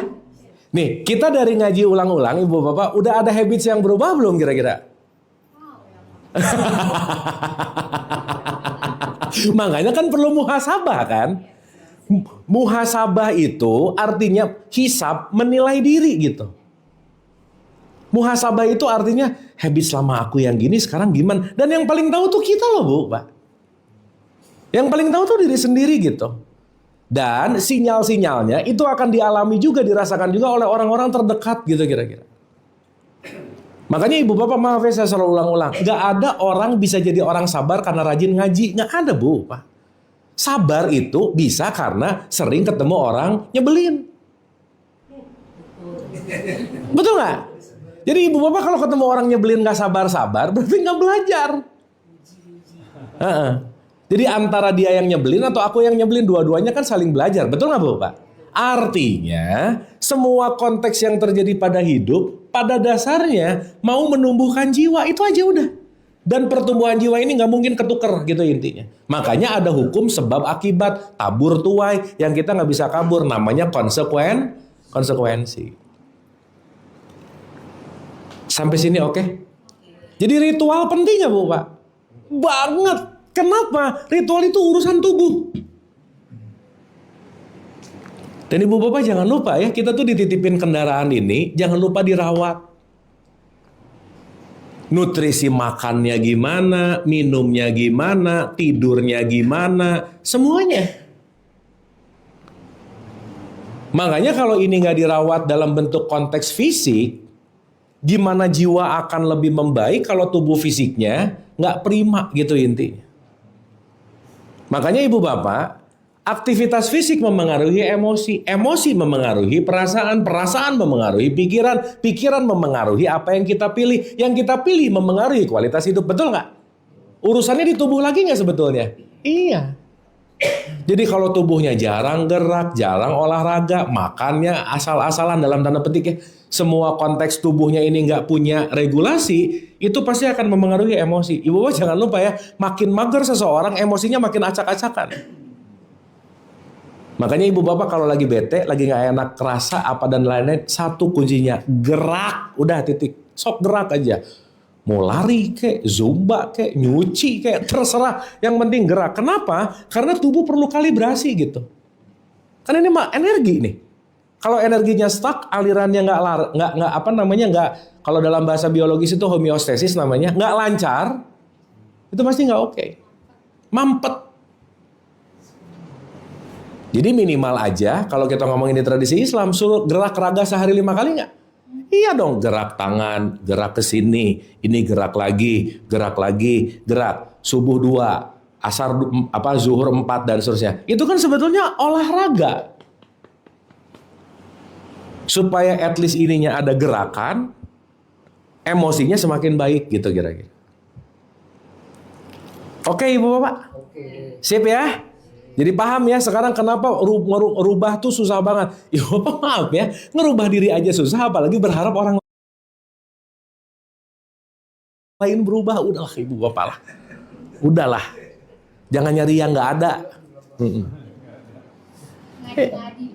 Speaker 1: Nih, kita dari ngaji ulang-ulang, ibu bapak, udah ada habits yang berubah belum kira-kira? Makanya kan perlu muhasabah kan? Muhasabah itu artinya hisab, menilai diri gitu. Muhasabah itu artinya habits lama aku yang gini sekarang gimana? Dan yang paling tahu tuh kita loh Bu, Pak. Yang paling tahu tuh diri sendiri gitu. Dan sinyal-sinyalnya itu akan dialami juga, dirasakan juga oleh orang-orang terdekat gitu kira-kira. Makanya ibu bapak maaf ya saya selalu ulang-ulang. Gak ada orang bisa jadi orang sabar karena rajin ngaji. Gak ada Bu, Pak. Sabar itu bisa karena sering ketemu orang nyebelin. Betul gak? Jadi ibu bapak kalau ketemu orang nyebelin gak sabar-sabar berarti gak belajar. Jadi antara dia yang nyebelin atau aku yang nyebelin, dua-duanya kan saling belajar. Betul gak Bu, Pak? Artinya semua konteks yang terjadi pada hidup pada dasarnya mau menumbuhkan jiwa, itu aja udah. Dan pertumbuhan jiwa ini gak mungkin ketuker gitu intinya. Makanya ada hukum sebab akibat, tabur tuai, yang kita gak bisa kabur, namanya konsekuensi. Sampai sini oke? Jadi ritual penting gak Bu, Pak? Banget. Kenapa? Ritual itu urusan tubuh. Dan ibu bapak jangan lupa ya, kita tuh dititipin kendaraan ini, jangan lupa dirawat. Nutrisi makannya gimana, minumnya gimana, tidurnya gimana, semuanya. Makanya kalau ini nggak dirawat dalam bentuk konteks fisik, gimana jiwa akan lebih membaik kalau tubuh fisiknya nggak prima gitu intinya. Makanya ibu bapak, aktivitas fisik memengaruhi emosi, emosi memengaruhi perasaan, perasaan memengaruhi pikiran, pikiran memengaruhi apa yang kita pilih, yang kita pilih memengaruhi kualitas hidup, betul nggak? Urusannya di tubuh lagi nggak sebetulnya? Iya. Jadi kalau tubuhnya jarang gerak, jarang olahraga, makannya asal-asalan dalam tanda petik ya, semua konteks tubuhnya ini nggak punya regulasi, itu pasti akan memengaruhi emosi. Ibu bapak jangan lupa ya, makin mager seseorang, emosinya makin acak-acakan. Makanya ibu bapak kalau lagi bete, lagi nggak enak, kerasa apa dan lain-lain, satu kuncinya gerak, udah titik, sok gerak aja. Mau lari kek, zumba kek, nyuci kek, terserah. Yang penting gerak. Kenapa? Karena tubuh perlu kalibrasi gitu. Kan ini mah energi nih. Kalau energinya stuck, alirannya nggak kalau dalam bahasa biologis itu homeostasis namanya, nggak lancar, itu pasti nggak oke. Mampet. Jadi minimal aja kalau kita ngomongin di tradisi Islam, suruh gerak raga sehari 5 kali nggak? Iya dong, gerak tangan, gerak ke sini, ini gerak lagi, gerak. Subuh 2, asar zuhur 4 dan seterusnya. Itu kan sebetulnya olahraga. Supaya at least ininya ada gerakan, emosinya semakin baik gitu kira-kira. Oke Ibu Bapak? Sip ya? Jadi paham ya sekarang kenapa rubah tuh susah banget. Ya Bapak maaf ya, ngerubah diri aja susah apalagi berharap orang lain berubah. Udahlah Ibu Bapak lah. Udahlah. Jangan nyari yang nggak ada.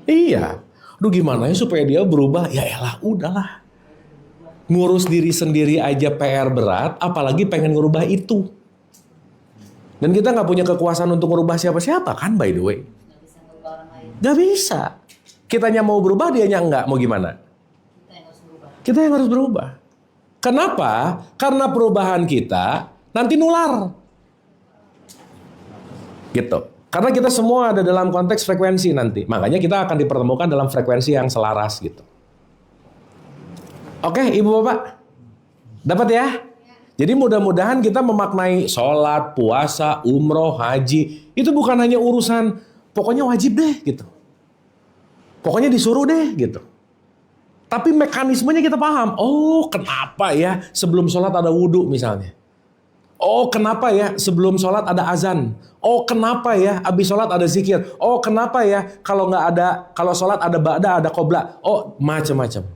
Speaker 1: Iya. Duh gimana ya supaya dia berubah? Ya elah, udahlah. Ngurus diri sendiri aja PR berat, apalagi pengen ngerubah itu. Dan kita nggak punya kekuasaan untuk merubah siapa-siapa kan, by the way. Nggak bisa. Kitanya mau berubah, dianya enggak. Mau gimana? Kita yang harus berubah. Kenapa? Karena perubahan kita nanti nular. Gitu. Karena kita semua ada dalam konteks frekuensi nanti. Makanya kita akan dipertemukan dalam frekuensi yang selaras gitu. Oke, Ibu Bapak. Dapat ya? Jadi mudah-mudahan kita memaknai sholat, puasa, umroh, haji. Itu bukan hanya urusan, pokoknya wajib deh gitu. Pokoknya disuruh deh gitu. Tapi mekanismenya kita paham. Oh kenapa ya sebelum sholat ada wudhu misalnya. Oh kenapa ya sebelum sholat ada azan. Oh kenapa ya habis sholat ada zikir. Oh kenapa ya kalau sholat ada ba'da, ada qobla. Oh macam-macam.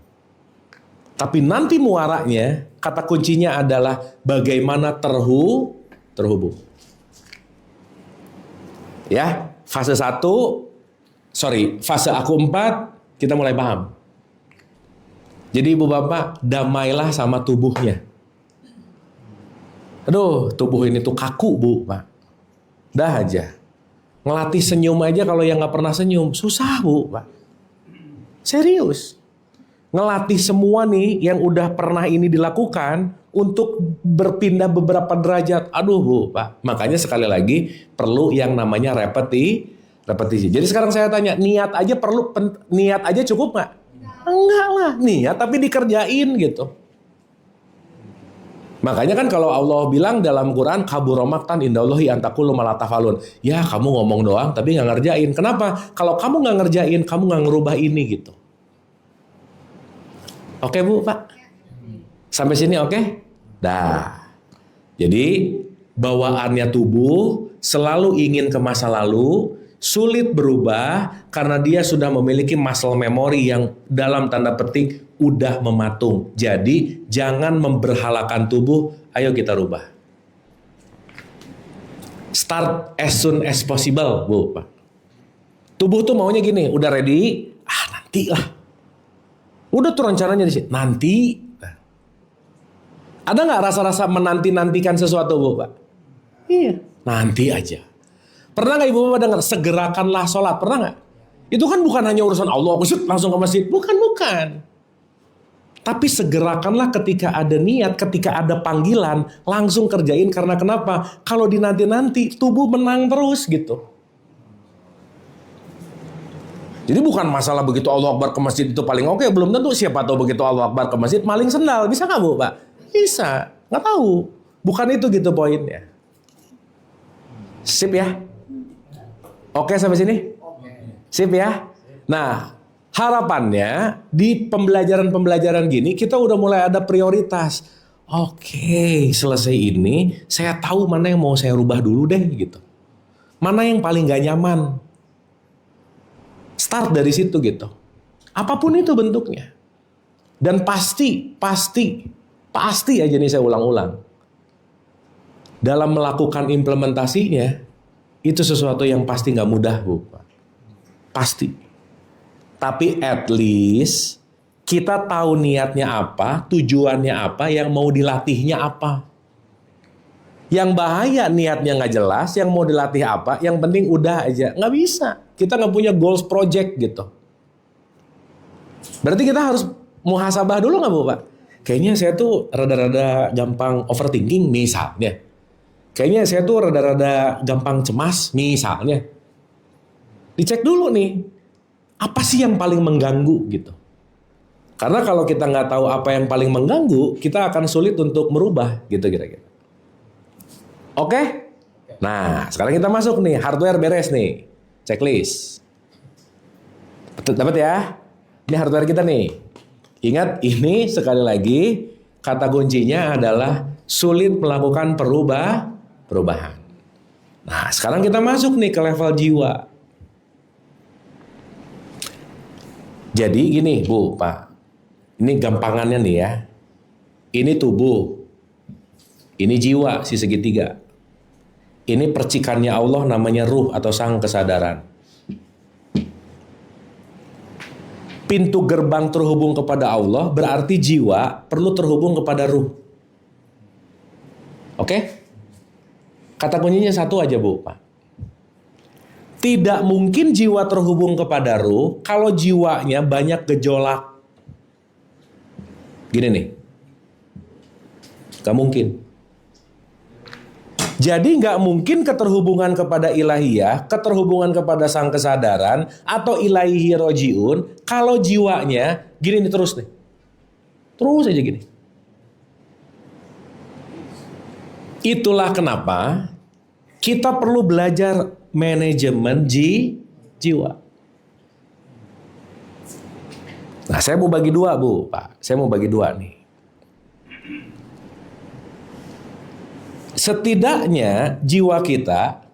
Speaker 1: Tapi nanti muaranya, kata kuncinya adalah bagaimana terhubung. Ya, fase aku 4, kita mulai paham. Jadi ibu bapak, damailah sama tubuhnya. Aduh, tubuh ini tuh kaku bu, pak. Dah aja. Ngelatih senyum aja kalau yang gak pernah senyum, susah bu, pak. Serius. Ngelatih semua nih yang udah pernah ini dilakukan untuk berpindah beberapa derajat. Aduh bu, pak. Makanya sekali lagi perlu yang namanya repetisi. Jadi sekarang saya tanya, niat aja cukup nggak? Enggak lah, niat tapi dikerjain gitu. Makanya kan kalau Allah bilang dalam Quran, kabura maqtan indallahi an taqulu ma la taf'alun. Ya kamu ngomong doang tapi nggak ngerjain. Kenapa? Kalau kamu nggak ngerjain, kamu nggak ngerubah ini gitu. Oke bu, pak? Sampai sini oke? Dah. Jadi bawaannya tubuh selalu ingin ke masa lalu, sulit berubah karena dia sudah memiliki muscle memory yang dalam tanda petik udah mematung. Jadi jangan memberhalakan tubuh, ayo kita rubah. Start as soon as possible, bu, pak. Tubuh tuh maunya gini, udah ready, nanti lah. Udah tuh rencananya di sini. Nanti. Ada nggak rasa-rasa menanti-nantikan sesuatu, bu, pak? Iya. Nanti aja. Pernah nggak ibu bapak dengar segerakanlah sholat? Pernah nggak? Itu kan bukan hanya urusan Allah, langsung ke masjid. Bukan. Tapi segerakanlah ketika ada niat, ketika ada panggilan, langsung kerjain. Karena kenapa? Kalau dinanti-nanti, tubuh menang terus gitu. Jadi bukan masalah begitu Allah Akbar ke masjid itu paling oke. Belum tentu, siapa tahu begitu Allah Akbar ke masjid maling sendal. Bisa nggak Bu, Pak? Bisa. Nggak tahu. Bukan itu gitu poinnya. Sip ya? Oke sampai sini? Sip ya? Nah, harapannya di pembelajaran-pembelajaran gini kita udah mulai ada prioritas. Oke, selesai ini saya tahu mana yang mau saya rubah dulu deh gitu. Mana yang paling gak nyaman. Start dari situ gitu. Apapun itu bentuknya. Dan pasti aja nih saya ulang-ulang. Dalam melakukan implementasinya, itu sesuatu yang pasti gak mudah Bu. Pasti. Tapi at least kita tahu niatnya apa, tujuannya apa, yang mau dilatihnya apa. Yang bahaya niatnya nggak jelas, yang mau dilatih apa, yang penting udah aja. Nggak bisa. Kita nggak punya goals project gitu. Berarti kita harus muhasabah dulu nggak Bu Pak? Kayaknya saya tuh rada-rada gampang overthinking misalnya. Kayaknya saya tuh rada-rada gampang cemas misalnya. Dicek dulu nih, apa sih yang paling mengganggu gitu. Karena kalau kita nggak tahu apa yang paling mengganggu, kita akan sulit untuk merubah gitu kira-kira. Oke? Nah, sekarang kita masuk nih, hardware beres nih. Checklist. Dapat ya? Ini hardware kita nih. Ingat, ini sekali lagi kata kuncinya adalah sulit melakukan perubahan. Nah, sekarang kita masuk nih ke level jiwa. Jadi gini, Bu, Pak. Ini gampangannya nih ya. Ini tubuh. Ini jiwa, si segitiga. Ini percikannya Allah namanya ruh atau sang kesadaran. Pintu gerbang terhubung kepada Allah berarti jiwa perlu terhubung kepada ruh. Oke? Kata kuncinya satu aja Bu, Pak. Tidak mungkin jiwa terhubung kepada ruh kalau jiwanya banyak gejolak. Gini nih. Gak mungkin. Jadi nggak mungkin keterhubungan kepada ilahiyah, keterhubungan kepada sang kesadaran, atau ilahi rojiun, kalau jiwanya gini nih terus nih. Terus aja gini. Itulah kenapa kita perlu belajar manajemen jiwa. Nah, saya mau bagi dua, Bu, Pak. Saya mau bagi dua nih. Setidaknya jiwa kita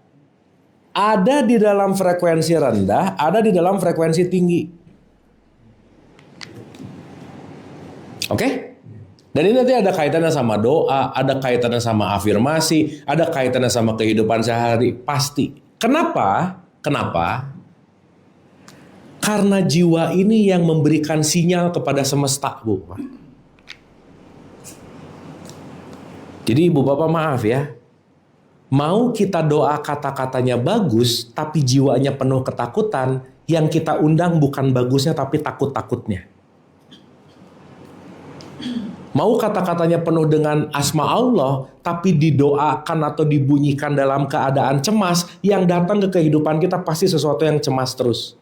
Speaker 1: ada di dalam frekuensi rendah, ada di dalam frekuensi tinggi. Oke? Dan ini nanti ada kaitannya sama doa, ada kaitannya sama afirmasi, ada kaitannya sama kehidupan sehari, pasti. Kenapa? Karena jiwa ini yang memberikan sinyal kepada semesta, Bu. Jadi Ibu Bapak maaf ya, mau kita doa kata-katanya bagus, tapi jiwanya penuh ketakutan, yang kita undang bukan bagusnya tapi takut-takutnya. Mau kata-katanya penuh dengan asma Allah, tapi didoakan atau dibunyikan dalam keadaan cemas, yang datang ke kehidupan kita pasti sesuatu yang cemas terus.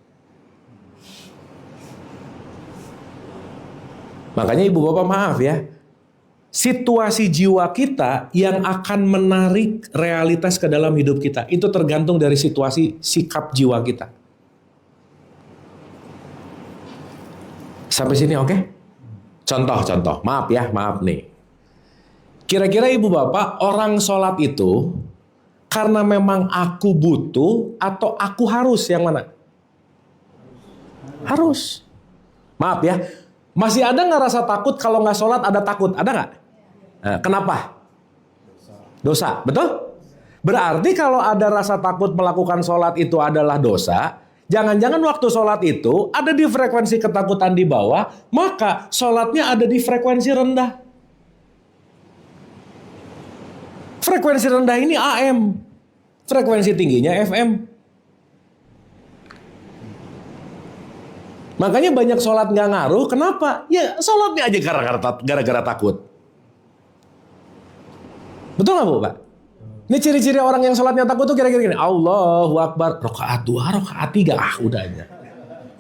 Speaker 1: Makanya Ibu Bapak maaf ya, situasi jiwa kita yang akan menarik realitas ke dalam hidup kita. Itu tergantung dari situasi sikap jiwa kita. Sampai sini oke? Contoh. Maaf nih. Kira-kira Ibu Bapak, orang sholat itu karena memang aku butuh atau aku harus, yang mana? Harus. Maaf ya. Masih ada nggak rasa takut kalau nggak sholat ada takut? Ada nggak? Nah, kenapa? Dosa, betul? Berarti kalau ada rasa takut melakukan sholat itu adalah dosa, jangan-jangan waktu sholat itu ada di frekuensi ketakutan di bawah, maka sholatnya ada di frekuensi rendah. Frekuensi rendah ini AM. Frekuensi tingginya FM. Makanya banyak sholat nggak ngaruh. Kenapa? Ya sholatnya aja gara-gara takut. Betul nggak Bu, Pak? Ini ciri-ciri orang yang sholatnya takut tuh kira-kira gini. Allahu Akbar. Rakaat 2, rakaat 3. Udah aja.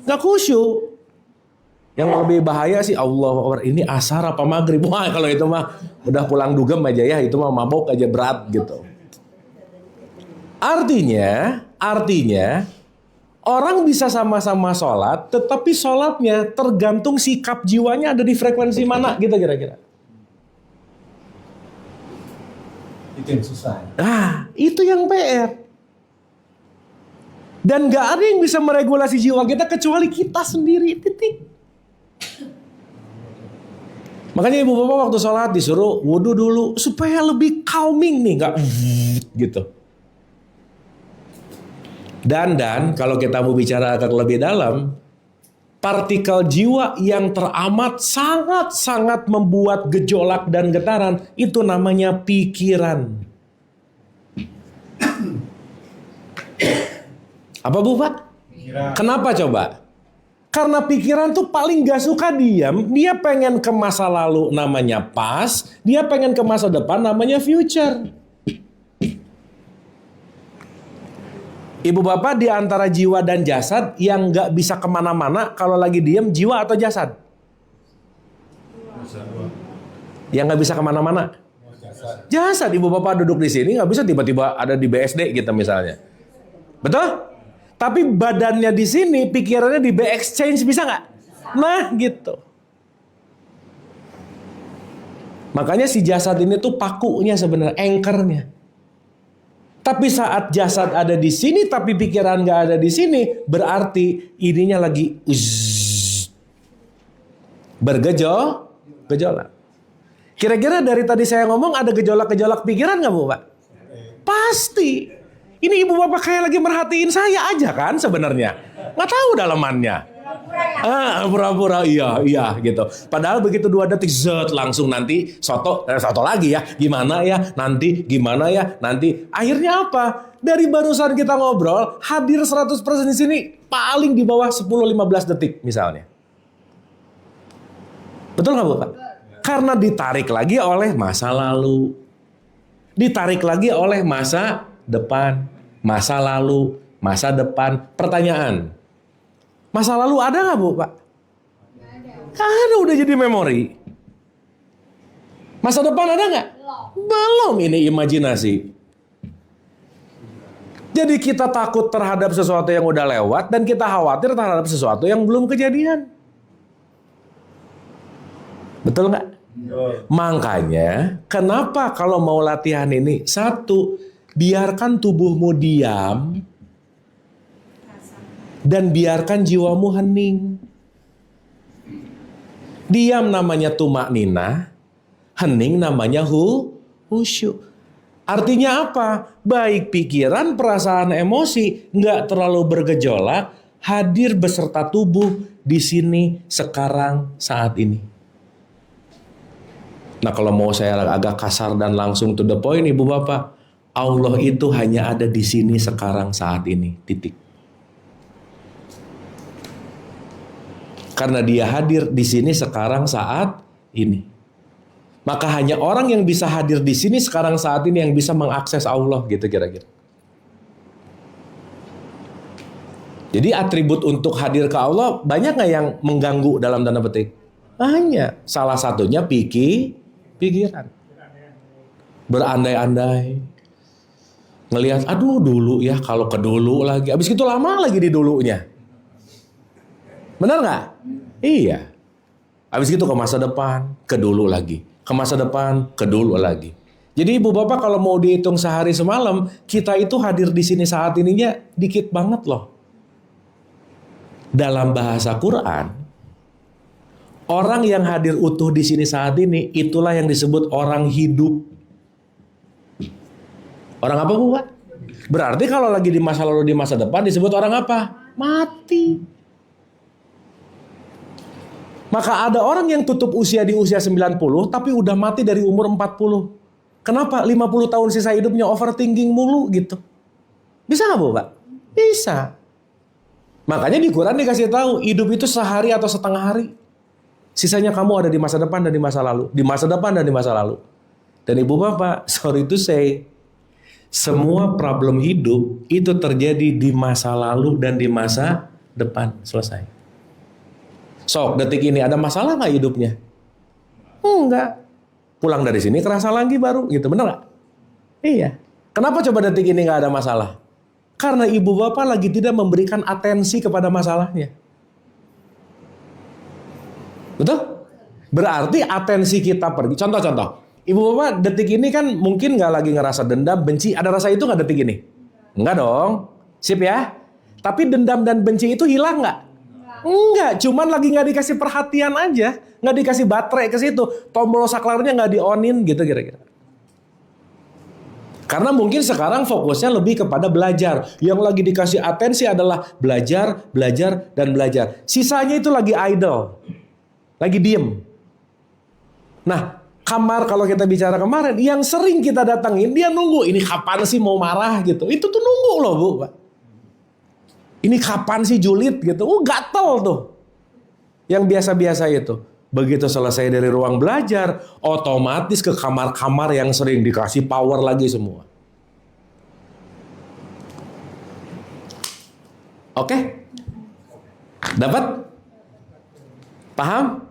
Speaker 1: Nggak khusyuk. Yang lebih bahaya sih Allahu Akbar. Ini asar apa maghrib? Wah kalau itu mah udah pulang dugem aja ya. Itu mah mabok aja berat gitu. Artinya orang bisa sama-sama sholat, tetapi sholatnya tergantung sikap jiwanya ada di frekuensi mana gitu kira-kira.
Speaker 3: Itu yang susah.
Speaker 1: Itu yang PR. Dan gak ada yang bisa meregulasi jiwa kita kecuali kita sendiri, titik. Makanya ibu bapak waktu sholat disuruh wudhu dulu supaya lebih calming nih, gak gitu. Dan kalau kita mau bicara agak lebih dalam, partikel jiwa yang teramat sangat-sangat membuat gejolak dan getaran itu namanya pikiran. Apa Bu Pak?
Speaker 3: Pikiran.
Speaker 1: Kenapa coba? Karena pikiran tuh paling gak suka diam. Dia pengen ke masa lalu namanya past, dia pengen ke masa depan namanya future. Ibu bapak di antara jiwa dan jasad yang gak bisa kemana-mana kalau lagi diem, jiwa atau jasad? Yang gak bisa kemana-mana? Jasad. Ibu bapak duduk di sini gak bisa tiba-tiba ada di BSD gitu misalnya. Betul? Tapi badannya di sini, pikirannya di B-exchange bisa nggak? Nah gitu. Makanya si jasad ini tuh pakunya sebenarnya, anchornya. Tapi saat jasad ada di sini, tapi pikiran nggak ada di sini, berarti ininya lagi bergejolak. Kira-kira dari tadi saya ngomong ada gejolak-gejolak pikiran nggak Bu Pak? Pasti. Ini ibu bapak kayak lagi merhatiin saya aja kan sebenarnya. Nggak tahu dalamannya. Pura-pura iya gitu. Padahal begitu 2 detik zet langsung nanti soto lagi ya. Gimana ya nanti, gimana ya nanti. Akhirnya apa? Dari barusan kita ngobrol, hadir 100% di sini paling di bawah 10-15 detik misalnya. Betul nggak Bu Pak? Karena ditarik lagi oleh masa lalu. Ditarik lagi oleh masa depan, masa lalu, masa depan. Pertanyaan, masa lalu ada nggak Bu Pak? Nggak ada, udah jadi memori. Masa depan ada nggak? Belum, ini imajinasi. Jadi kita takut terhadap sesuatu yang udah lewat dan kita khawatir terhadap sesuatu yang belum kejadian. Betul nggak? Makanya kenapa kalau mau latihan ini, satu, biarkan tubuhmu diam dan biarkan jiwamu hening. Diam namanya tumak nina, hening namanya khusyuk. Artinya apa? Baik pikiran, perasaan, emosi nggak terlalu bergejolak, hadir beserta tubuh di sini sekarang saat ini. Nah kalau mau saya agak kasar dan langsung to the point, ibu bapak, Allah itu hanya ada di sini sekarang saat ini, titik. Karena dia hadir di sini sekarang saat ini. Maka hanya orang yang bisa hadir di sini sekarang saat ini yang bisa mengakses Allah gitu kira-kira. Jadi atribut untuk hadir ke Allah banyak nggak yang mengganggu dalam tanda petik? Banyak. Salah satunya pikiran. Berandai-andai. Ngelihat, aduh dulu ya, kalau ke dulu lagi. Abis itu lama lagi di dulunya. Benar nggak? Iya. Abis itu ke masa depan, ke dulu lagi. Ke masa depan, ke dulu lagi. Jadi ibu bapak kalau mau dihitung sehari semalam, kita itu hadir di sini saat ininya dikit banget loh. Dalam bahasa Quran, orang yang hadir utuh di sini saat ini, itulah yang disebut orang hidup. Orang apa Bu Pak? Berarti kalau lagi di masa lalu, di masa depan disebut orang apa? Mati. Maka ada orang yang tutup usia di usia 90 tapi udah mati dari umur 40. Kenapa? 50 tahun sisa hidupnya overthinking mulu gitu. Bisa nggak Bu, Pak? Bisa. Makanya di Quran dikasih tahu, hidup itu sehari atau setengah hari. Sisanya kamu ada di masa depan dan di masa lalu. Di masa depan dan di masa lalu. Dan Ibu Bapak, sorry to say, semua problem hidup itu terjadi di masa lalu dan di masa depan. Selesai. Sok, detik ini ada masalah nggak hidupnya? Enggak. Pulang dari sini kerasa lagi baru, gitu. Bener nggak? Iya. Kenapa coba detik ini nggak ada masalah? Karena ibu bapak lagi tidak memberikan atensi kepada masalahnya. Betul? Berarti atensi kita pergi. Contoh-contoh. Ibu bapak detik ini kan mungkin nggak lagi ngerasa dendam, benci. Ada rasa itu nggak detik ini? Enggak dong. Sip ya. Tapi dendam dan benci itu hilang nggak? Enggak. Cuman lagi nggak dikasih perhatian aja. Nggak dikasih baterai ke situ. Tombol saklarnya nggak di-onin gitu kira-kira. Karena mungkin sekarang fokusnya lebih kepada belajar. Yang lagi dikasih atensi adalah belajar, belajar, dan belajar. Sisanya itu lagi idle. Lagi diem. Nah, kamar kalau kita bicara kemarin, yang sering kita datangin, dia nunggu. Ini kapan sih mau marah gitu. Itu tuh nunggu loh Bu. Ini kapan sih julid gitu. Gatel tuh. Yang biasa-biasa itu. Begitu selesai dari ruang belajar, otomatis ke kamar-kamar yang sering dikasih power lagi semua. Oke? Dapat? Paham?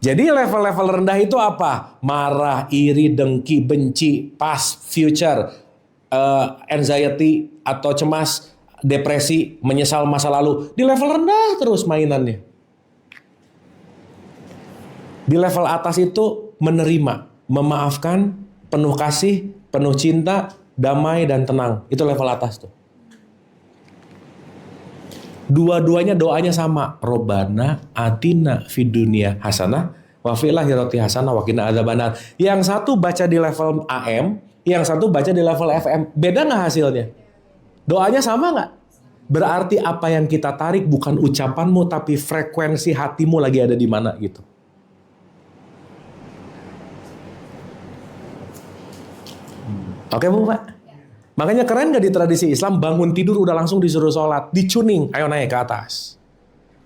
Speaker 1: Jadi level-level rendah itu apa? Marah, iri, dengki, benci, past, future, anxiety atau cemas, depresi, menyesal masa lalu. Di level rendah terus mainannya. Di level atas itu menerima, memaafkan, penuh kasih, penuh cinta, damai dan tenang. Itu level atas tuh. Dua-duanya doanya sama. Robbana atina fid dunya hasanah wa fil akhirati hasanah wa qina adzabannar. Yang satu baca di level AM, yang satu baca di level FM. Beda nggak hasilnya? Doanya sama nggak? Berarti apa yang kita tarik bukan ucapanmu, tapi frekuensi hatimu lagi ada di mana gitu. Oke Bu Pak? Makanya keren gak di tradisi Islam bangun tidur udah langsung disuruh sholat. Dicuning, ayo naik ke atas.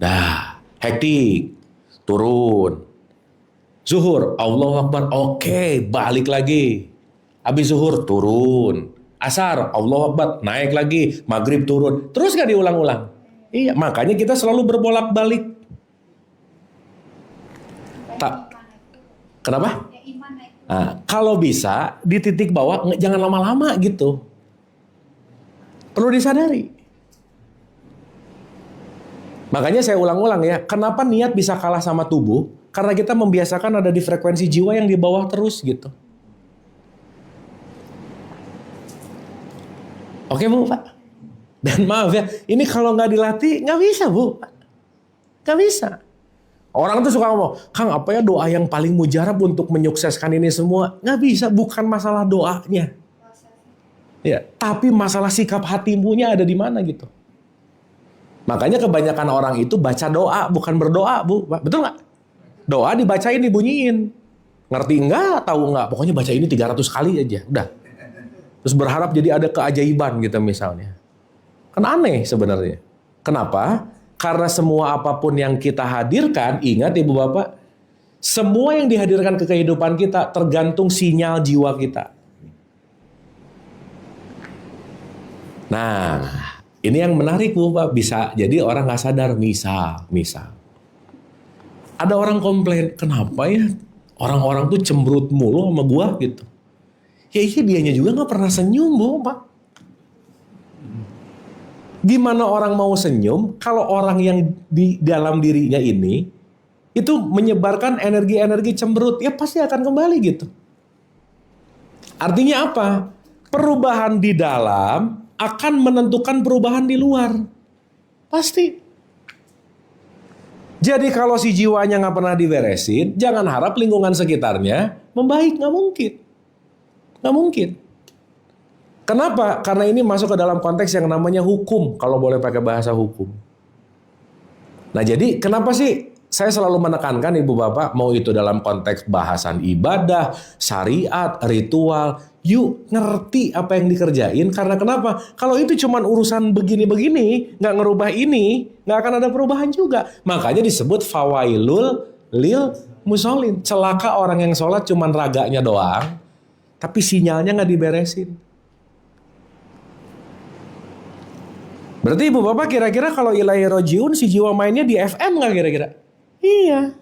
Speaker 1: Dah, hektik. Turun. Zuhur, Allahu Akbar. Oke, balik lagi. Habis zuhur, turun. Asar, Allahu Akbar. Naik lagi. Maghrib turun. Terus gak diulang-ulang? Iya, makanya kita selalu berbolak-balik. Kenapa? Nah, kalau bisa di titik bawah jangan lama-lama gitu. Perlu disadari. Makanya saya ulang-ulang ya, kenapa niat bisa kalah sama tubuh? Karena kita membiasakan ada di frekuensi jiwa yang di bawah terus gitu. Oke Bu Pak. Dan maaf ya, ini kalau nggak dilatih nggak bisa Bu. Nggak bisa. Orang tuh suka ngomong, Kang apa ya doa yang paling mujarab untuk menyukseskan ini semua? Nggak bisa, bukan masalah doanya. Ya, tapi masalah sikap hatimunya ada di mana gitu. Makanya kebanyakan orang itu baca doa, bukan berdoa Bu. Betul nggak? Doa dibacain, dibunyiin. Ngerti nggak? Tahu nggak? Pokoknya baca ini 300 kali aja, udah. Terus berharap jadi ada keajaiban gitu misalnya. Kan aneh sebenarnya. Kenapa? Karena semua apapun yang kita hadirkan, ingat Ibu Bapak, semua yang dihadirkan ke kehidupan kita tergantung sinyal jiwa kita. Nah, ini yang menarik Bu Bapak, bisa jadi orang nggak sadar, misal. Ada orang komplain, kenapa ya orang-orang tuh cemberut mulu sama gua gitu. Ya iya dianya juga nggak pernah senyum Bu Bapak. Gimana orang mau senyum kalau orang yang di dalam dirinya ini itu menyebarkan energi-energi cemberut, ya pasti akan kembali gitu. Artinya apa? Perubahan di dalam akan menentukan perubahan di luar. Pasti. Jadi kalau si jiwanya nggak pernah diberesin, jangan harap lingkungan sekitarnya membaik, nggak mungkin. Nggak mungkin. Kenapa? Karena ini masuk ke dalam konteks yang namanya hukum, kalau boleh pakai bahasa hukum. Nah jadi kenapa sih saya selalu menekankan Ibu Bapak, mau itu dalam konteks bahasan ibadah, syariat, ritual, yuk ngerti apa yang dikerjain. Karena kenapa? Kalau itu cuman urusan begini-begini, nggak ngerubah ini, nggak akan ada perubahan juga. Makanya disebut fawailul lil musholin. Celaka orang yang sholat cuman raganya doang, tapi sinyalnya nggak diberesin. Berarti Ibu Bapak kira-kira kalau ilahi rojiun si jiwa mainnya di FM nggak kira-kira? Iya.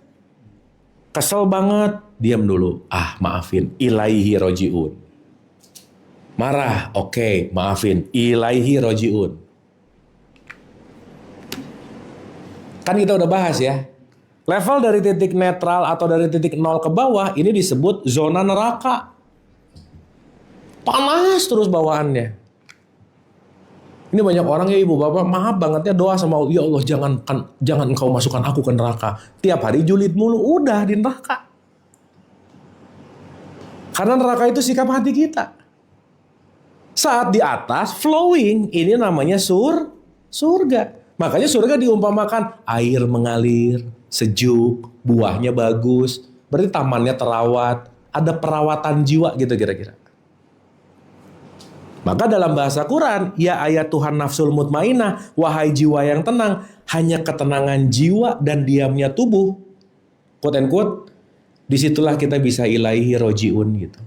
Speaker 1: Kesel banget, diam dulu. Ah, maafin, ilaihi rojiun. Marah, oke, maafin, ilaihi rojiun. Kan kita udah bahas ya. Level dari titik netral atau dari titik nol ke bawah ini disebut zona neraka. Panas terus bawaannya. Ini banyak orang ya Ibu Bapak, maaf bangetnya doa sama Allah, ya Allah jangan engkau masukkan aku ke neraka. Tiap hari julid mulu, udah di neraka. Karena neraka itu sikap hati kita. Saat di atas flowing, ini namanya surga. Makanya surga diumpamakan air mengalir, sejuk, buahnya bagus, berarti tamannya terawat, ada perawatan jiwa gitu kira-kira. Maka dalam bahasa Quran, ya ayat Tuhan nafsul mutmainah, wahai jiwa yang tenang, hanya ketenangan jiwa dan diamnya tubuh, quote and quote, disitulah kita bisa ilaihi rojiun gitu.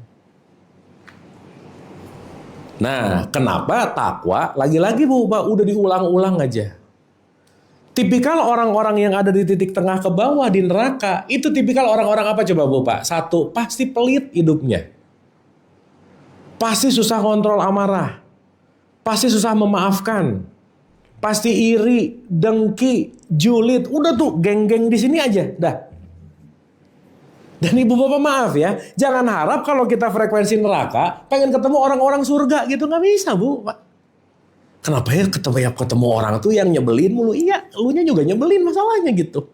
Speaker 1: Nah, kenapa takwa? Lagi-lagi Bu, Pak, udah diulang-ulang aja. Tipikal orang-orang yang ada di titik tengah ke bawah di neraka, itu tipikal orang-orang apa coba Bu, Pak? Satu, pasti pelit hidupnya. Pasti susah kontrol amarah. Pasti susah memaafkan. Pasti iri, dengki, julid. Udah tuh geng-geng di sini aja, dah. Dan Ibu Bapak maaf ya, jangan harap kalau kita frekuensi neraka pengen ketemu orang-orang surga gitu, nggak bisa Bu. Kenapa ya ketemu orang tuh yang nyebelin mulu? Iya, elunya juga nyebelin masalahnya gitu.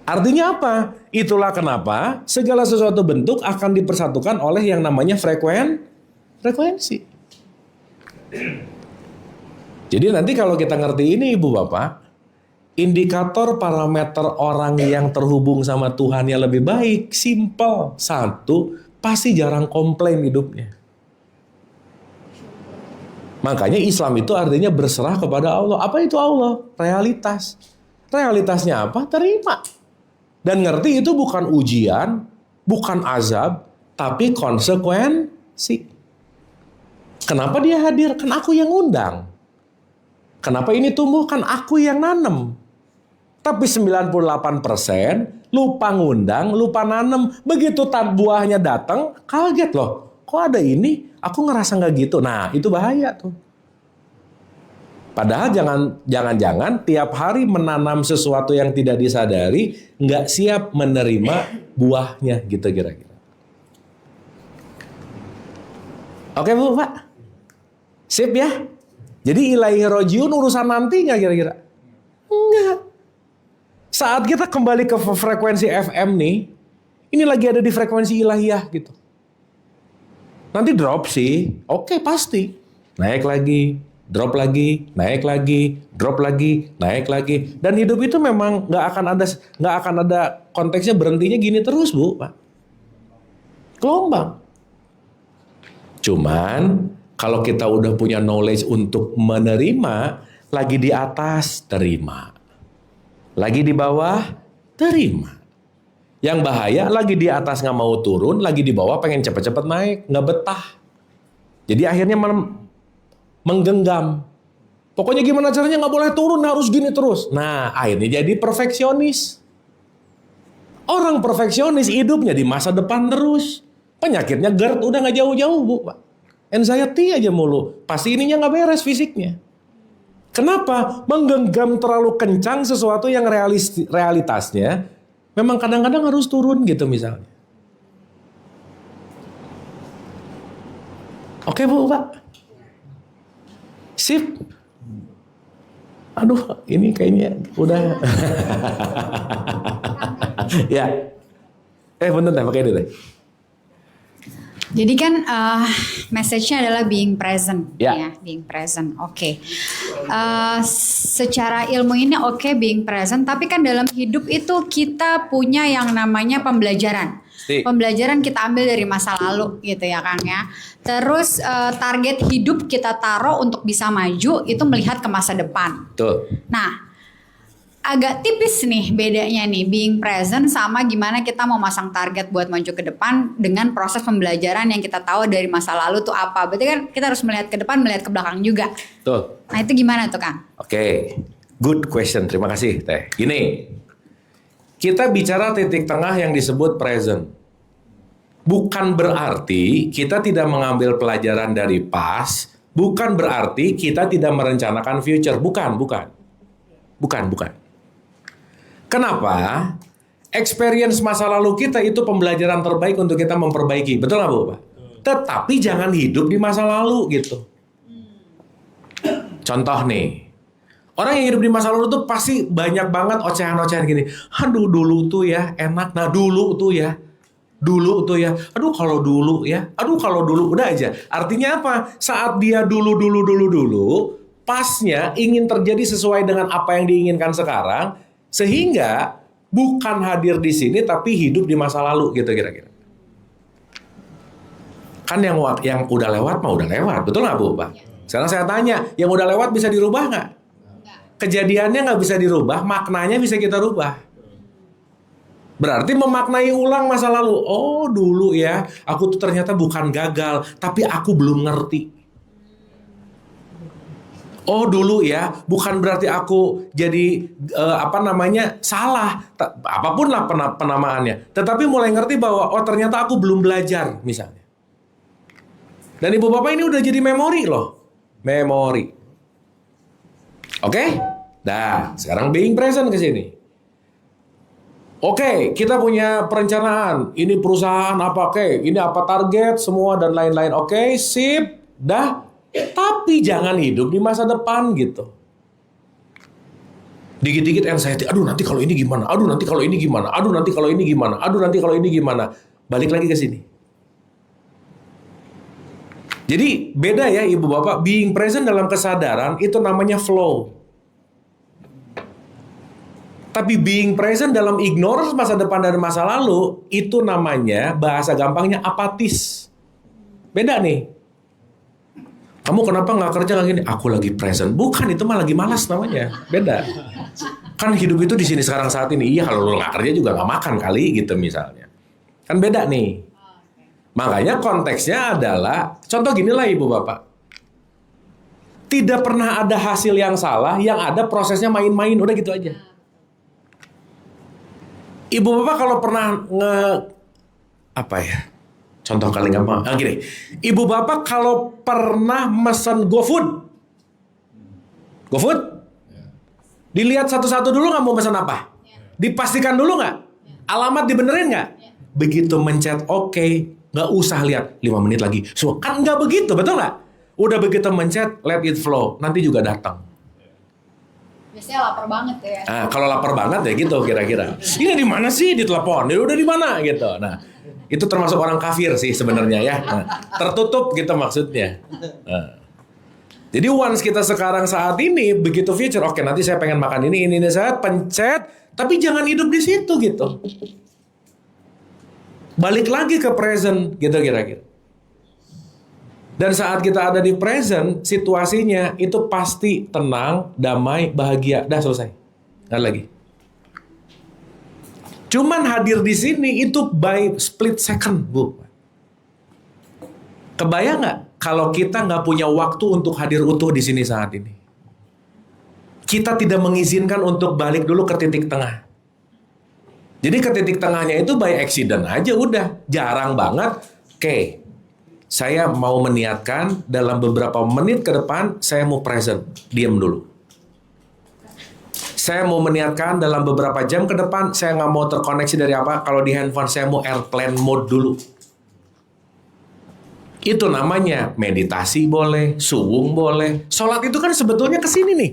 Speaker 1: Artinya apa? Itulah kenapa segala sesuatu bentuk akan dipersatukan oleh yang namanya frekuensi. Jadi nanti kalau kita ngerti ini Ibu Bapak, indikator parameter orang yang terhubung sama Tuhan yang lebih baik, simple. Satu, pasti jarang komplain hidupnya. Makanya Islam itu artinya berserah kepada Allah. Apa itu Allah? Realitas. Realitasnya apa? Terima. Dan ngerti itu bukan ujian, bukan azab, tapi konsekuensi. Kenapa dia hadir? Kan aku yang undang. Kenapa ini tumbuh? Kan aku yang nanem. Tapi 98% lupa ngundang, lupa nanem. Begitu buahnya datang, kaget loh. Kok ada ini? Aku ngerasa nggak gitu. Nah, itu bahaya tuh. Padahal jangan-jangan tiap hari menanam sesuatu yang tidak disadari, nggak siap menerima buahnya gitu kira-kira. Oke Bu, Pak? Sip ya? Jadi ilaihi rojiun urusan nanti nggak kira-kira? Enggak. Saat kita kembali ke frekuensi FM nih, ini lagi ada di frekuensi ilahiyah gitu. Nanti drop sih, oke pasti. Naik lagi, drop lagi, naik lagi, drop lagi, naik lagi. Dan hidup itu memang nggak akan ada konteksnya berhentinya gini terus Bu, Pak. Gelombang. Cuman kalau kita udah punya knowledge untuk menerima, lagi di atas terima, lagi di bawah terima. Yang bahaya lagi di atas nggak mau turun, lagi di bawah pengen cepet-cepet naik, nggak betah. Jadi akhirnya menggenggam. Pokoknya gimana caranya nggak boleh turun, harus gini terus. Nah, akhirnya jadi perfeksionis. Orang perfeksionis hidupnya di masa depan terus. Penyakitnya GERD udah nggak jauh-jauh Bu, Pak. Anxiety aja mulu. Pasti ininya nggak beres fisiknya. Kenapa? Menggenggam terlalu kencang sesuatu yang realitasnya memang kadang-kadang harus turun gitu misalnya. Oke Bu, Pak. Sip. Aduh, ini kayaknya udah. Ya. Bentar deh, pakai dulu deh.
Speaker 2: Jadi kan message-nya adalah being present,
Speaker 1: Ya.
Speaker 2: being present. Oke. Secara ilmu ini oke, being present, tapi kan dalam hidup itu kita punya yang namanya pembelajaran.
Speaker 1: Pasti.
Speaker 2: Pembelajaran kita ambil dari masa lalu gitu ya Kang ya. Terus target hidup kita taruh untuk bisa maju itu melihat ke masa depan.
Speaker 1: Tuh.
Speaker 2: Nah, agak tipis nih bedanya nih being present sama gimana kita mau masang target buat maju ke depan dengan proses pembelajaran yang kita tahu dari masa lalu tuh apa. Berarti kan kita harus melihat ke depan, melihat ke belakang juga.
Speaker 1: Tuh.
Speaker 2: Nah, itu gimana tuh Kang?
Speaker 1: Oke. Good question. Terima kasih, Teh. Gini. Kita bicara titik tengah yang disebut present. Bukan berarti kita tidak mengambil pelajaran dari past, bukan berarti kita tidak merencanakan future. Bukan. Kenapa? Experience masa lalu kita itu pembelajaran terbaik untuk kita memperbaiki. Betul nggak, Bu? Pak? Tetapi jangan hidup di masa lalu gitu. Contoh nih. Orang yang hidup di masa lalu tuh pasti banyak banget ocehan-ocehan gini. Aduh dulu tuh ya enak. Nah dulu tuh ya. Aduh kalau dulu ya. Aduh kalau dulu. Udah aja. Artinya apa? Saat dia dulu. Pasnya ingin terjadi sesuai dengan apa yang diinginkan sekarang. Sehingga bukan hadir di sini tapi hidup di masa lalu gitu kira-kira. Kan yang udah lewat mah udah lewat. Betul nggak, Bu? Pak? Sekarang saya tanya, yang udah lewat bisa dirubah nggak? Kejadiannya nggak bisa dirubah, maknanya bisa kita rubah. Berarti memaknai ulang masa lalu. Oh dulu ya, aku tuh ternyata bukan gagal, tapi aku belum ngerti. Oh dulu ya, bukan berarti aku jadi salah, apapun lah penamaannya. Tetapi mulai ngerti bahwa oh ternyata aku belum belajar misalnya. Dan ibu bapak ini udah jadi memori loh, memori. Oke? Dah, sekarang being present ke sini. Oke, kita punya perencanaan. Ini perusahaan apa? Oke, ini apa target semua dan lain-lain. Oke, sip, dah. Tapi jangan hidup di masa depan gitu. Dikit-dikit anxiety. Aduh nanti kalau ini gimana? Aduh nanti kalau ini gimana? Aduh nanti kalau ini gimana? Aduh nanti kalau ini gimana? Balik lagi ke sini. Jadi beda ya ibu bapak. Being present dalam kesadaran itu namanya flow. Tapi being present dalam ignorance masa depan dan masa lalu itu namanya bahasa gampangnya apatis. Beda nih. Kamu kenapa nggak kerja lagi nih? Aku lagi present. Bukan, itu mah lagi malas namanya. Beda. Kan hidup itu di sini sekarang saat ini. Iya, kalau lo nggak kerja juga nggak makan kali gitu misalnya. Kan beda nih. Makanya konteksnya adalah, contoh gini lah ibu bapak. Tidak pernah ada hasil yang salah, yang ada prosesnya main-main. Udah gitu aja. Ibu bapak kalau pernah contoh kali gampang. Gini, ibu bapak kalau pernah mesen GoFood, dilihat satu-satu dulu nggak mau pesan apa? Dipastikan dulu nggak? Alamat dibenerin nggak? Begitu mencet oke, nggak usah lihat 5 menit lagi. So, kan nggak begitu, betul nggak? Udah begitu mencet, let it flow, nanti juga datang.
Speaker 2: Biasanya lapar banget ya.
Speaker 1: Nah, kalau lapar banget ya gitu kira-kira. Ini di mana sih ditelepon? Ya udah di mana gitu. Nah. Itu termasuk orang kafir sih sebenarnya ya. Nah, tertutup gitu maksudnya. Nah. Jadi once kita sekarang saat ini begitu future, oke nanti saya pengen makan ini saya pencet, tapi jangan hidup di situ gitu. Balik lagi ke present gitu kira-kira. Dan saat kita ada di present, situasinya itu pasti tenang, damai, bahagia, dah selesai. Nggak lagi. Cuman hadir di sini itu by split second, Bu. Kebayang nggak kalau kita nggak punya waktu untuk hadir utuh di sini saat ini? Kita tidak mengizinkan untuk balik dulu ke titik tengah. Jadi ke titik tengahnya itu by accident aja udah. Jarang banget. Oke, saya mau meniatkan dalam beberapa menit ke depan saya mau present. Diam dulu. Saya mau meniatkan dalam beberapa jam ke depan, saya nggak mau terkoneksi dari apa. Kalau di handphone saya mau airplane mode dulu. Itu namanya meditasi boleh, suwung boleh. Sholat itu kan sebetulnya kesini nih.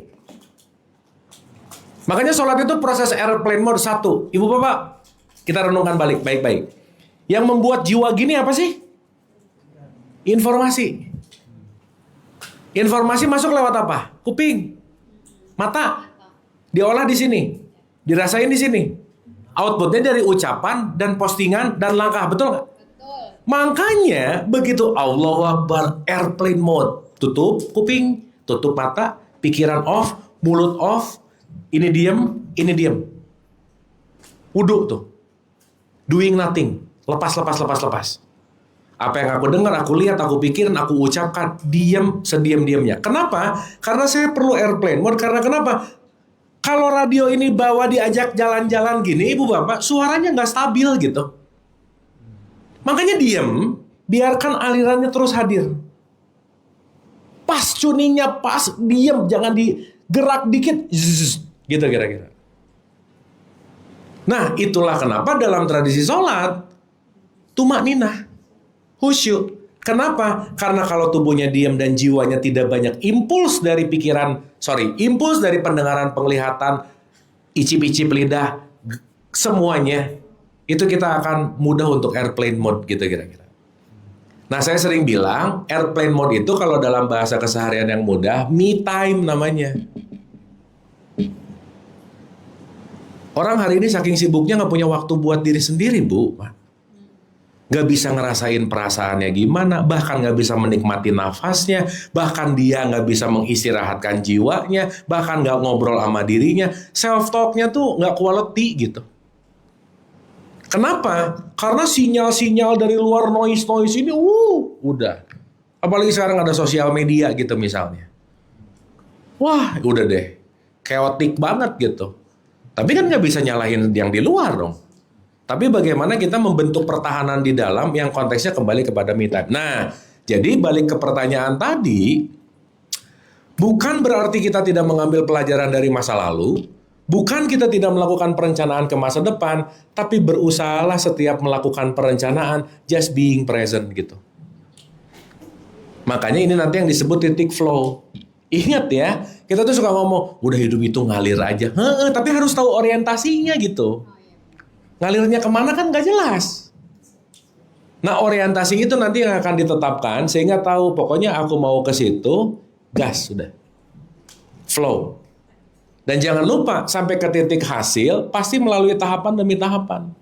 Speaker 1: Makanya sholat itu proses airplane mode 1. Ibu bapak, kita renungkan balik baik-baik. Yang membuat jiwa gini apa sih? Informasi. Informasi masuk lewat apa? Kuping, mata. Diolah di sini, dirasain di sini. Outputnya dari ucapan dan postingan dan langkah, betul nggak? Makanya begitu Allahu Akbar, airplane mode, tutup kuping, tutup mata, pikiran off, mulut off, ini diem. Wudhu tuh, doing nothing, lepas. Apa yang aku dengar, aku lihat, aku pikirin, aku ucapkan, diam sediam-diamnya. Kenapa? Karena saya perlu airplane mode. Karena kenapa? Kalau radio ini bawa diajak jalan-jalan gini, ibu bapak, suaranya nggak stabil gitu. Makanya diam, biarkan alirannya terus hadir. Pas tuningnya pas, diam, jangan digerak dikit, zzz, gitu kira-kira. Nah, itulah kenapa dalam tradisi sholat, tumak ninah. Khusyuk. Kenapa? Karena kalau tubuhnya diam dan jiwanya tidak banyak impuls dari impuls dari pendengaran, penglihatan, icip-icip lidah, semuanya, itu kita akan mudah untuk airplane mode gitu kira-kira. Nah, saya sering bilang, airplane mode itu kalau dalam bahasa keseharian yang mudah, me time namanya. Orang hari ini saking sibuknya nggak punya waktu buat diri sendiri, Bu. Gak bisa ngerasain perasaannya gimana, bahkan gak bisa menikmati nafasnya, bahkan dia gak bisa mengistirahatkan jiwanya, bahkan gak ngobrol sama dirinya, self-talknya tuh gak quality gitu. Kenapa? Karena sinyal-sinyal dari luar noise ini, udah. Apalagi sekarang ada sosial media gitu misalnya. Wah, udah deh, chaotic banget gitu. Tapi kan gak bisa nyalahin yang di luar dong. Tapi bagaimana kita membentuk pertahanan di dalam yang konteksnya kembali kepada me time. Nah, jadi balik ke pertanyaan tadi, bukan berarti kita tidak mengambil pelajaran dari masa lalu, bukan kita tidak melakukan perencanaan ke masa depan, tapi berusahalah setiap melakukan perencanaan, just being present gitu. Makanya ini nanti yang disebut titik flow. Ingat ya, kita tuh suka ngomong, udah hidup itu ngalir aja. Tapi harus tahu orientasinya gitu. Ngalirnya kemana kan gak jelas. Nah, orientasi itu nanti yang akan ditetapkan sehingga tahu pokoknya aku mau ke situ, gas sudah. Flow. Dan jangan lupa sampai ke titik hasil pasti melalui tahapan demi tahapan.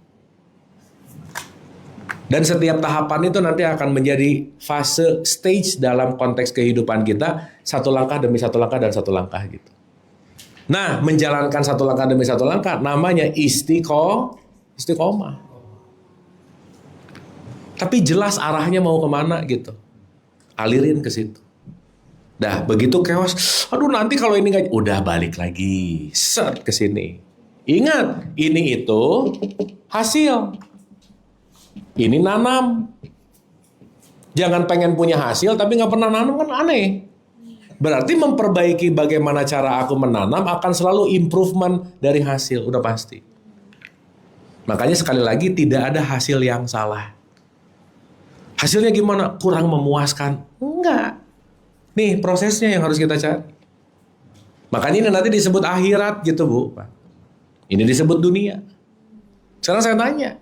Speaker 1: Dan setiap tahapan itu nanti akan menjadi fase stage dalam konteks kehidupan kita, satu langkah demi satu langkah dan satu langkah gitu. Nah, menjalankan satu langkah demi satu langkah namanya istiqomah. Tapi jelas arahnya mau kemana gitu. Alirin ke situ. Dah, begitu chaos, aduh nanti kalau ini nggak, udah balik lagi, set ke sini. Ingat, ini itu hasil. Ini nanam. Jangan pengen punya hasil tapi nggak pernah nanam kan aneh. Berarti memperbaiki bagaimana cara aku menanam akan selalu improvement dari hasil, udah pasti. Makanya sekali lagi tidak ada hasil yang salah. Hasilnya gimana? Kurang memuaskan? Enggak. Nih prosesnya yang harus kita cari. Makanya ini nanti disebut akhirat gitu Bu. Ini disebut dunia. Sekarang saya tanya.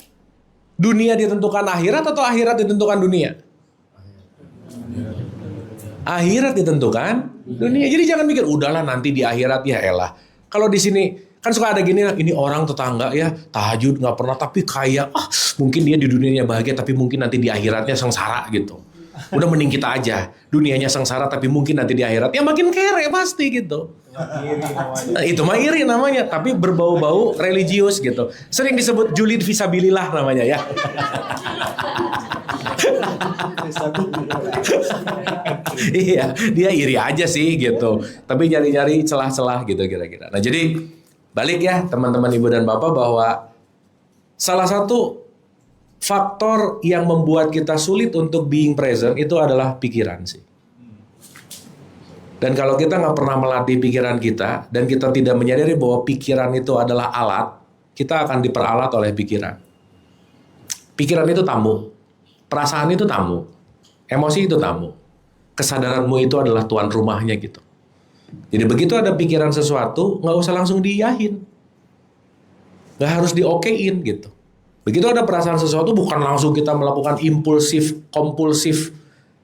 Speaker 1: Dunia ditentukan akhirat atau akhirat ditentukan dunia? Akhirat ditentukan dunia. Jadi jangan mikir udahlah nanti di akhirat ya elah. Kalau di sini kan suka ada gini, ini orang tetangga ya tahajud nggak pernah tapi kaya, mungkin dia di dunianya bahagia tapi mungkin nanti di akhiratnya sengsara gitu. Udah mending kita aja dunianya sengsara tapi mungkin nanti di akhirat ya makin kere pasti gitu. Nah, itu mah iri namanya, tapi berbau-bau religius gitu. Sering disebut julid fisabilillah namanya ya. Iya, dia iri aja sih gitu. Tapi nyari-nyari celah-celah gitu kira-kira. Nah, jadi balik ya teman-teman ibu dan bapak bahwa salah satu faktor yang membuat kita sulit untuk being present itu adalah pikiran sih. Dan kalau kita nggak pernah melatih pikiran kita dan kita tidak menyadari bahwa pikiran itu adalah alat, kita akan diperalat oleh pikiran. Pikiran itu tamu, perasaan itu tamu, emosi itu tamu, kesadaranmu itu adalah tuan rumahnya gitu. Jadi begitu ada pikiran sesuatu, nggak usah langsung diiyahin. Nggak harus diokein gitu. Begitu ada perasaan sesuatu, bukan langsung kita melakukan impulsif, kompulsif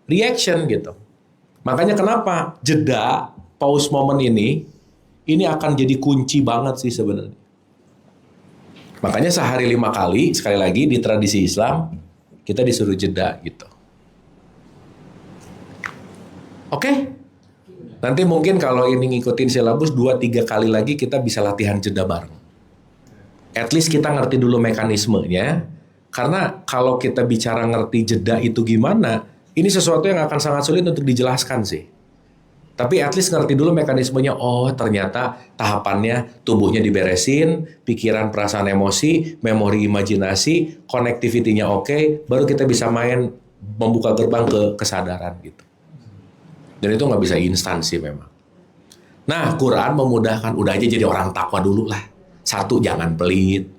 Speaker 1: reaction gitu. Makanya kenapa jeda pause moment ini akan jadi kunci banget sih sebenarnya. Makanya sehari 5 kali, sekali lagi di tradisi Islam kita disuruh jeda gitu. Oke? Nanti mungkin kalau ini ngikutin silabus 2-3 kali lagi kita bisa latihan jeda bareng. At least kita ngerti dulu mekanismenya. Karena kalau kita bicara ngerti jeda itu gimana, ini sesuatu yang akan sangat sulit untuk dijelaskan sih. Tapi at least ngerti dulu mekanismenya. Oh, ternyata tahapannya tubuhnya diberesin, pikiran, perasaan, emosi, memori, imajinasi, connectivity-nya oke, baru kita bisa main membuka gerbang ke kesadaran gitu. Dan itu nggak bisa instan sih memang. Nah, Quran memudahkan. Udah aja jadi orang takwa dulu lah. 1, jangan pelit.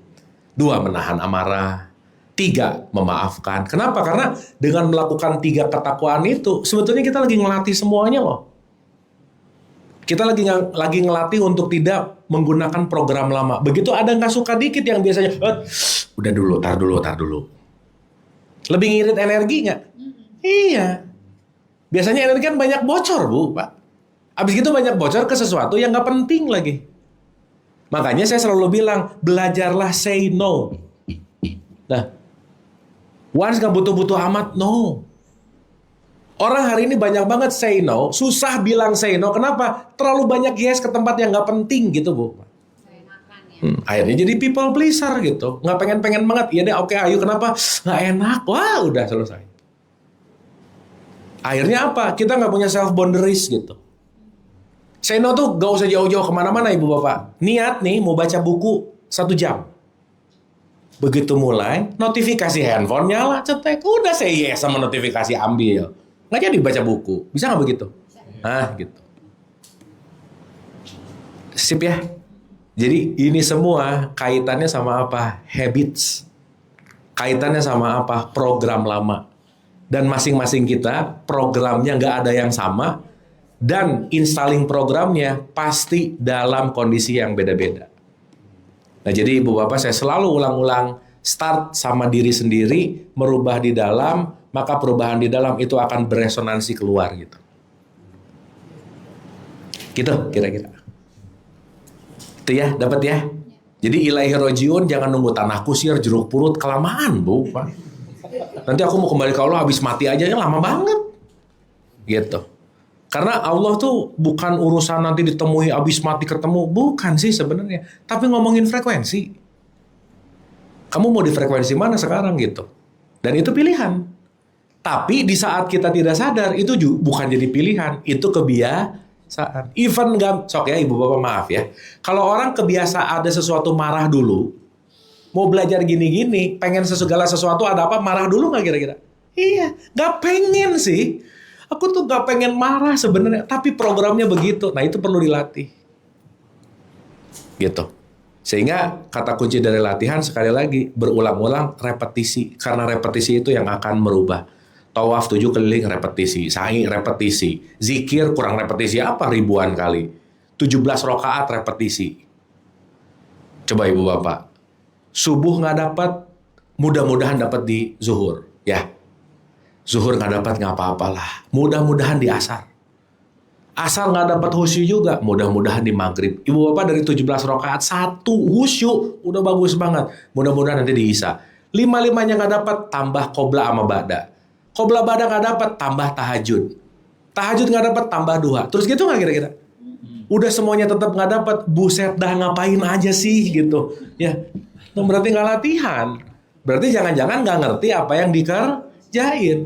Speaker 1: 2, menahan amarah. 3, memaafkan. Kenapa? Karena dengan melakukan 3 ketakwaan itu, sebetulnya kita lagi ngelatih semuanya loh. Kita lagi ngelatih untuk tidak menggunakan program lama. Begitu ada nggak suka dikit yang biasanya, udah dulu, tar dulu. Lebih ngirit energi nggak? Iya. Biasanya energi kan banyak bocor, Bu, Pak. Habis gitu banyak bocor ke sesuatu yang nggak penting lagi. Makanya saya selalu bilang, belajarlah say no. Nah, once nggak butuh-butuh amat, no. Orang hari ini banyak banget say no, susah bilang say no. Kenapa? Terlalu banyak yes ke tempat yang nggak penting gitu, Bu. Akhirnya jadi people pleaser gitu. Nggak pengen-pengen banget. Iya deh, oke, ayo, kenapa? Nggak enak. Wah, udah selesai. Akhirnya apa? Kita nggak punya self boundaries gitu. Say no tuh gak usah jauh-jauh kemana-mana ibu bapak. Niat nih mau baca buku 1 jam. Begitu mulai, notifikasi handphone nyala, cetek. Udah say yes sama notifikasi, ambil. Nggak jadi baca buku. Bisa nggak begitu? Nah, gitu. Sip ya? Jadi ini semua kaitannya sama apa? Habits. Kaitannya sama apa? Program lama. Dan masing-masing kita programnya nggak ada yang sama, dan installing programnya pasti dalam kondisi yang beda-beda. Nah, jadi ibu bapak saya selalu ulang-ulang, start sama diri sendiri, merubah di dalam, maka perubahan di dalam itu akan beresonansi keluar gitu. Gitu kira-kira. Itu ya, dapat ya. Jadi ilaihi rojiun, jangan nunggu tanah kusir, jeruk purut, kelamaan, Bu, Pak. Nanti aku mau kembali ke Allah habis mati aja, ya lama banget. Gitu. Karena Allah tuh bukan urusan nanti ditemui habis mati ketemu, bukan sih sebenarnya. Tapi ngomongin frekuensi. Kamu mau di frekuensi mana sekarang gitu. Dan itu pilihan. Tapi di saat kita tidak sadar, itu bukan jadi pilihan, itu kebiasaan. Even nggak, sok ya ibu bapak maaf ya. Kalau orang kebiasa ada sesuatu marah dulu, mau belajar gini-gini, pengen segala sesuatu ada apa, marah dulu nggak kira-kira? Iya, nggak pengen sih. Aku tuh nggak pengen marah sebenarnya, tapi programnya begitu. Nah itu perlu dilatih. Gitu. Sehingga kata kunci dari latihan sekali lagi, berulang-ulang, repetisi. Karena repetisi itu yang akan merubah. Tawaf 7 keliling repetisi, sa'i repetisi, zikir kurang repetisi apa ribuan kali. 17 rakaat repetisi. Coba ibu bapak. Subuh nggak dapat, mudah-mudahan dapat di zuhur, ya. Zuhur nggak dapat nggak apa-apalah, mudah-mudahan di asar. Asar nggak dapat khusyuk juga, mudah-mudahan di maghrib. Ibu bapak dari 17 rakaat 1 khusyuk, udah bagus banget. Mudah-mudahan nanti di isya. 5-5-nya nggak dapat, tambah qobla sama ba'da. Qobla ba'da nggak dapat, tambah tahajud. Tahajud nggak dapat, tambah duha. Terus gitu nggak kira-kira? Udah semuanya tetap nggak dapat, buset dah ngapain aja sih gitu, ya. Berarti nggak latihan. Berarti jangan-jangan nggak ngerti apa yang dikerjain.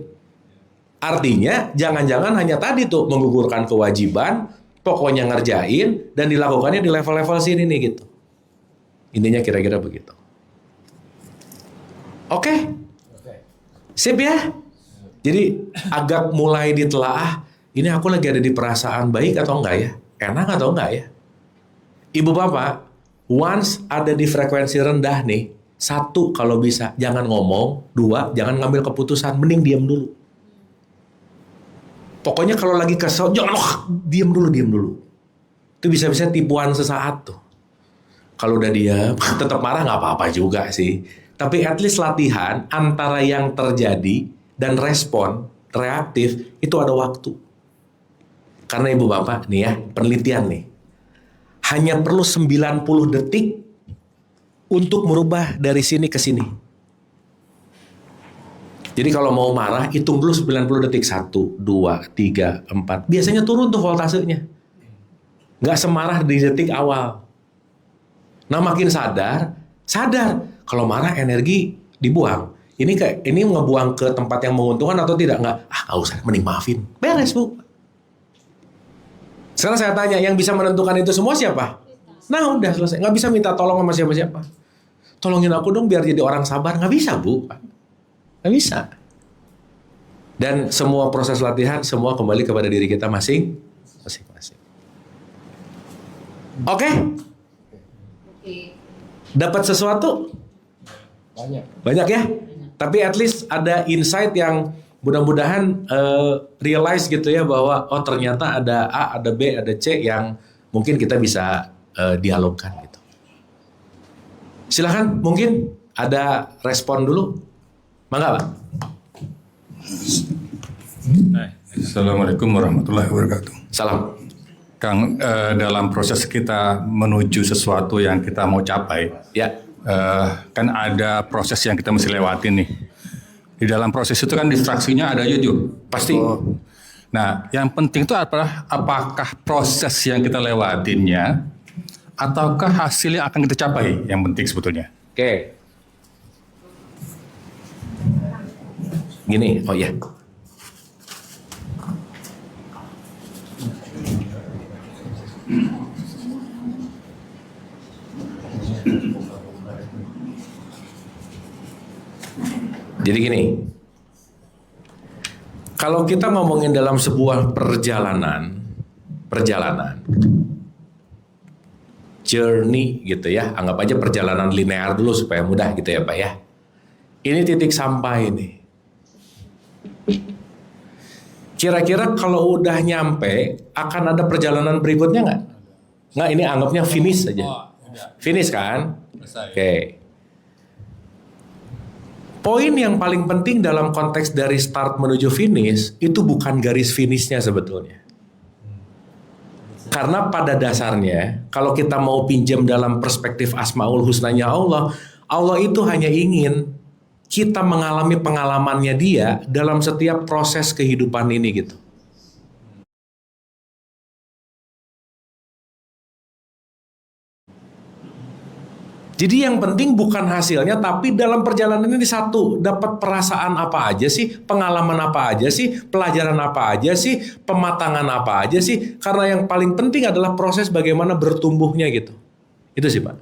Speaker 1: Artinya jangan-jangan hanya tadi tuh menggugurkan kewajiban, pokoknya ngerjain dan dilakukannya di level-level sini nih gitu. Intinya kira-kira begitu. Oke? Sip ya? Jadi agak mulai ditelaah, ini aku lagi ada di perasaan baik atau enggak ya? Enak atau enggak ya? Ibu bapak, once ada di frekuensi rendah nih, 1 kalau bisa jangan ngomong, 2 jangan ngambil keputusan, mending diam dulu. Pokoknya kalau lagi kesel jangan diam dulu. Itu bisa-bisa tipuan sesaat tuh. Kalau udah diam, tetap marah nggak apa-apa juga sih. Tapi at least latihan antara yang terjadi dan respon reaktif, itu ada waktu. Karena ibu bapak nih ya, penelitian nih. Hanya perlu 90 detik untuk merubah dari sini ke sini. Jadi kalau mau marah, hitung dulu 90 detik. 1, 2, 3, 4. Biasanya turun tuh voltasenya. Nggak semarah di detik awal. Nah makin sadar. Kalau marah energi dibuang. Ini ngebuang ke tempat yang menguntungkan atau tidak? Nggak usah, mending maafin. Beres, Bu. Sekarang saya tanya, yang bisa menentukan itu semua siapa? Nah udah selesai. Nggak bisa minta tolong sama siapa-siapa. Tolongin aku dong biar jadi orang sabar. Nggak bisa, Bu. Nggak bisa. Dan semua proses latihan, semua kembali kepada diri kita masing-masing. Oke? Dapat sesuatu? Banyak ya? Tapi at least ada insight yang mudah-mudahan realize gitu ya bahwa oh ternyata ada A, ada B, ada C yang mungkin kita bisa dialogkan gitu. Silakan, mungkin ada respon dulu. Mangga, Pak.
Speaker 4: Assalamualaikum warahmatullahi wabarakatuh.
Speaker 1: Salam.
Speaker 4: Kang, dalam proses kita menuju sesuatu yang kita mau capai,
Speaker 1: Ya.
Speaker 4: kan ada proses yang kita mesti lewatin nih. Di dalam proses itu kan distraksinya ada aja, Ju.
Speaker 1: Pasti.
Speaker 4: Nah, yang penting itu adalah apakah proses yang kita lewatinnya ataukah hasil yang akan kita capai yang penting sebetulnya.
Speaker 1: Oke. Gini, oh ya. Jadi gini, kalau kita ngomongin dalam sebuah perjalanan, journey gitu ya, anggap aja perjalanan linear dulu supaya mudah gitu ya Pak ya. Ini titik sampai ini. Kira-kira kalau udah nyampe, akan ada perjalanan berikutnya nggak? Nggak, ini anggapnya finish saja. Finish kan? Oke. Poin yang paling penting dalam konteks dari start menuju finish itu bukan garis finishnya sebetulnya. Karena pada dasarnya kalau kita mau pinjam dalam perspektif Asmaul Husnanya Allah, Allah itu hanya ingin kita mengalami pengalamannya Dia dalam setiap proses kehidupan ini gitu. Jadi yang penting bukan hasilnya, tapi dalam perjalanan ini satu, dapat perasaan apa aja sih, pengalaman apa aja sih, pelajaran apa aja sih, pematangan apa aja sih. Karena yang paling penting adalah proses bagaimana bertumbuhnya gitu. Itu sih Pak.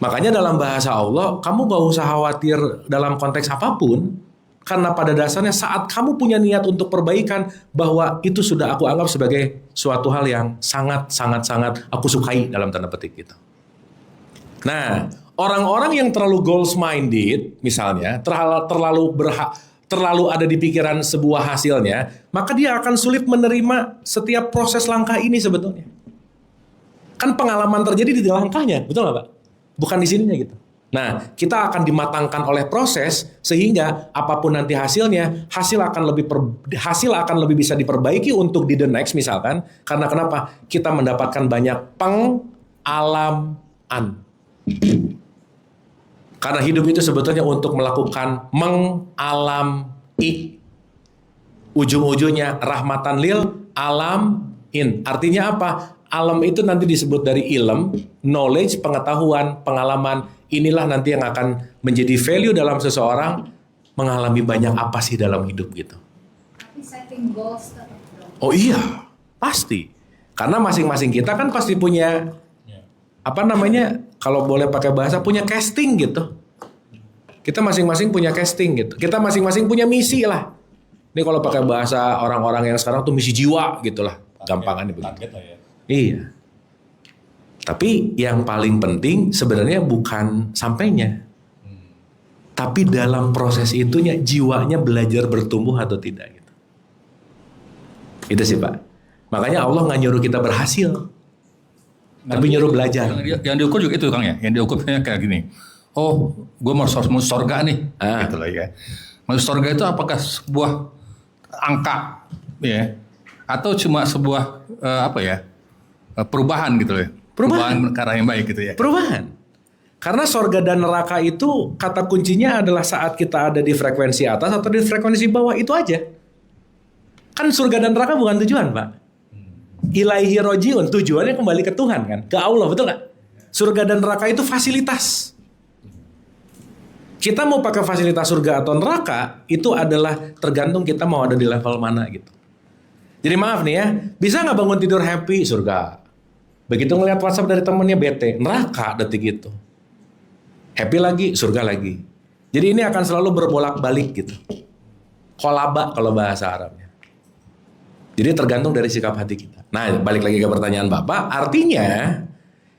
Speaker 1: Makanya dalam bahasa Allah, kamu gak usah khawatir dalam konteks apapun. Karena pada dasarnya saat kamu punya niat untuk perbaikan, bahwa itu sudah aku anggap sebagai suatu hal yang sangat aku sukai dalam tanda petik gitu. Nah, orang-orang yang terlalu goals minded misalnya, terlalu ada di pikiran sebuah hasilnya, maka dia akan sulit menerima setiap proses langkah ini sebetulnya. Kan pengalaman terjadi di langkahnya, betul nggak Pak? Bukan di sininya gitu. Nah, kita akan dimatangkan oleh proses sehingga apapun nanti hasilnya, hasil akan lebih bisa diperbaiki untuk di the next misalkan. Karena kenapa? Kita mendapatkan banyak pengalaman. Karena hidup itu sebetulnya untuk melakukan mengalami. Ujung-ujungnya rahmatan lil alamin. Artinya apa? Alam itu nanti disebut dari ilm, knowledge, pengetahuan, pengalaman. Inilah nanti yang akan menjadi value dalam seseorang mengalami banyak apa sih dalam hidup gitu.
Speaker 2: Tapi setting goals tetap dong.
Speaker 1: Oh iya, pasti. Karena masing-masing kita kan pasti punya kalau boleh pakai bahasa, punya casting gitu. Kita masing-masing punya casting gitu. Kita masing-masing punya misi lah. Ini kalau pakai bahasa orang-orang yang sekarang tuh misi jiwa gitu lah. Gampangannya begitu.
Speaker 3: Ya.
Speaker 1: Iya. Tapi yang paling penting sebenarnya bukan sampainya. Tapi dalam proses itunya jiwanya belajar bertumbuh atau tidak gitu. Itu sih Pak. Makanya Allah nggak nyuruh kita berhasil. Tapi nyuruh belajar.
Speaker 4: Yang diukur juga itu Kang ya. Yang diukurnya kayak gini. Oh, gue mau surga nih. Gitu lah ya. Masuk surga itu apakah sebuah angka, ya, atau cuma sebuah perubahan gitu ya? Perubahan ke arah yang baik gitu ya?
Speaker 1: Perubahan. Karena sorga dan neraka itu kata kuncinya adalah saat kita ada di frekuensi atas atau di frekuensi bawah, itu aja. Kan surga dan neraka bukan tujuan, Pak. Ilaihi rojiun, tujuannya kembali ke Tuhan kan, ke Allah, betul nggak? Surga dan neraka itu fasilitas. Kita mau pakai fasilitas surga atau neraka itu adalah tergantung kita mau ada di level mana gitu. Jadi maaf nih ya, bisa nggak bangun tidur happy, surga. Begitu ngeliat WhatsApp dari temennya bete, neraka detik itu. Happy lagi, surga lagi. Jadi ini akan selalu berbolak-balik gitu. Kolaba kalau bahasa Arabnya. Jadi tergantung dari sikap hati kita. Nah, balik lagi ke pertanyaan Bapak, artinya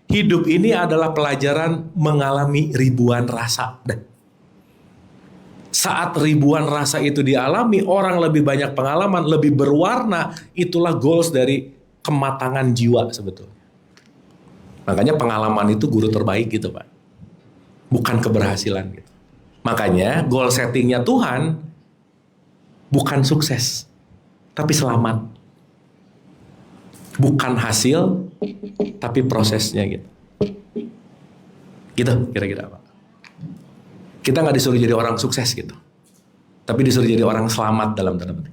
Speaker 1: hidup ini adalah pelajaran mengalami ribuan rasa. Saat ribuan rasa itu dialami, orang lebih banyak pengalaman, lebih berwarna, itulah goals dari kematangan jiwa sebetulnya. Makanya pengalaman itu guru terbaik gitu Pak. Bukan keberhasilan gitu. Makanya goal settingnya Tuhan bukan sukses, tapi selamat. Bukan hasil, tapi prosesnya gitu. Gitu kira-kira Pak. Kita nggak disuruh jadi orang sukses gitu, tapi disuruh jadi orang selamat dalam tanda petik.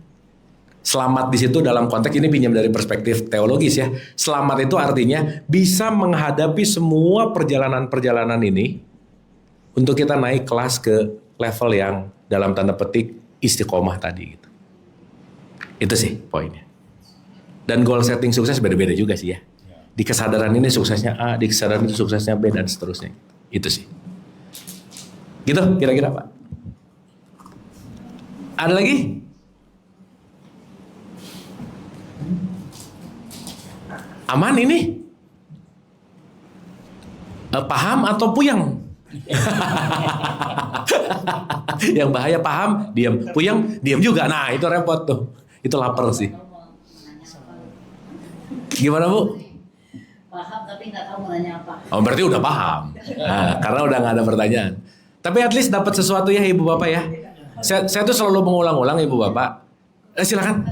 Speaker 1: Selamat di situ dalam konteks ini pinjam dari perspektif teologis ya. Selamat itu artinya bisa menghadapi semua perjalanan-perjalanan ini untuk kita naik kelas ke level yang dalam tanda petik istiqomah tadi gitu. Itu sih poinnya. Dan goal setting sukses beda-beda juga sih ya. Di kesadaran ini suksesnya A, di kesadaran itu suksesnya B dan seterusnya. Itu sih. Gitu kira-kira Pak. Ada lagi? Aman ini? Paham atau puyeng? Yang bahaya paham, diam. Puyeng, diam juga. Nah itu repot tuh. Itu lapar sih. Gimana Bu?
Speaker 5: Paham tapi nggak tahu mau nanya apa.
Speaker 1: Oh berarti udah paham. Nah, karena udah nggak ada pertanyaan. Tapi at least dapat sesuatu ya Ibu Bapak ya. Saya tuh selalu mengulang-ulang Ibu Bapak. Silakan.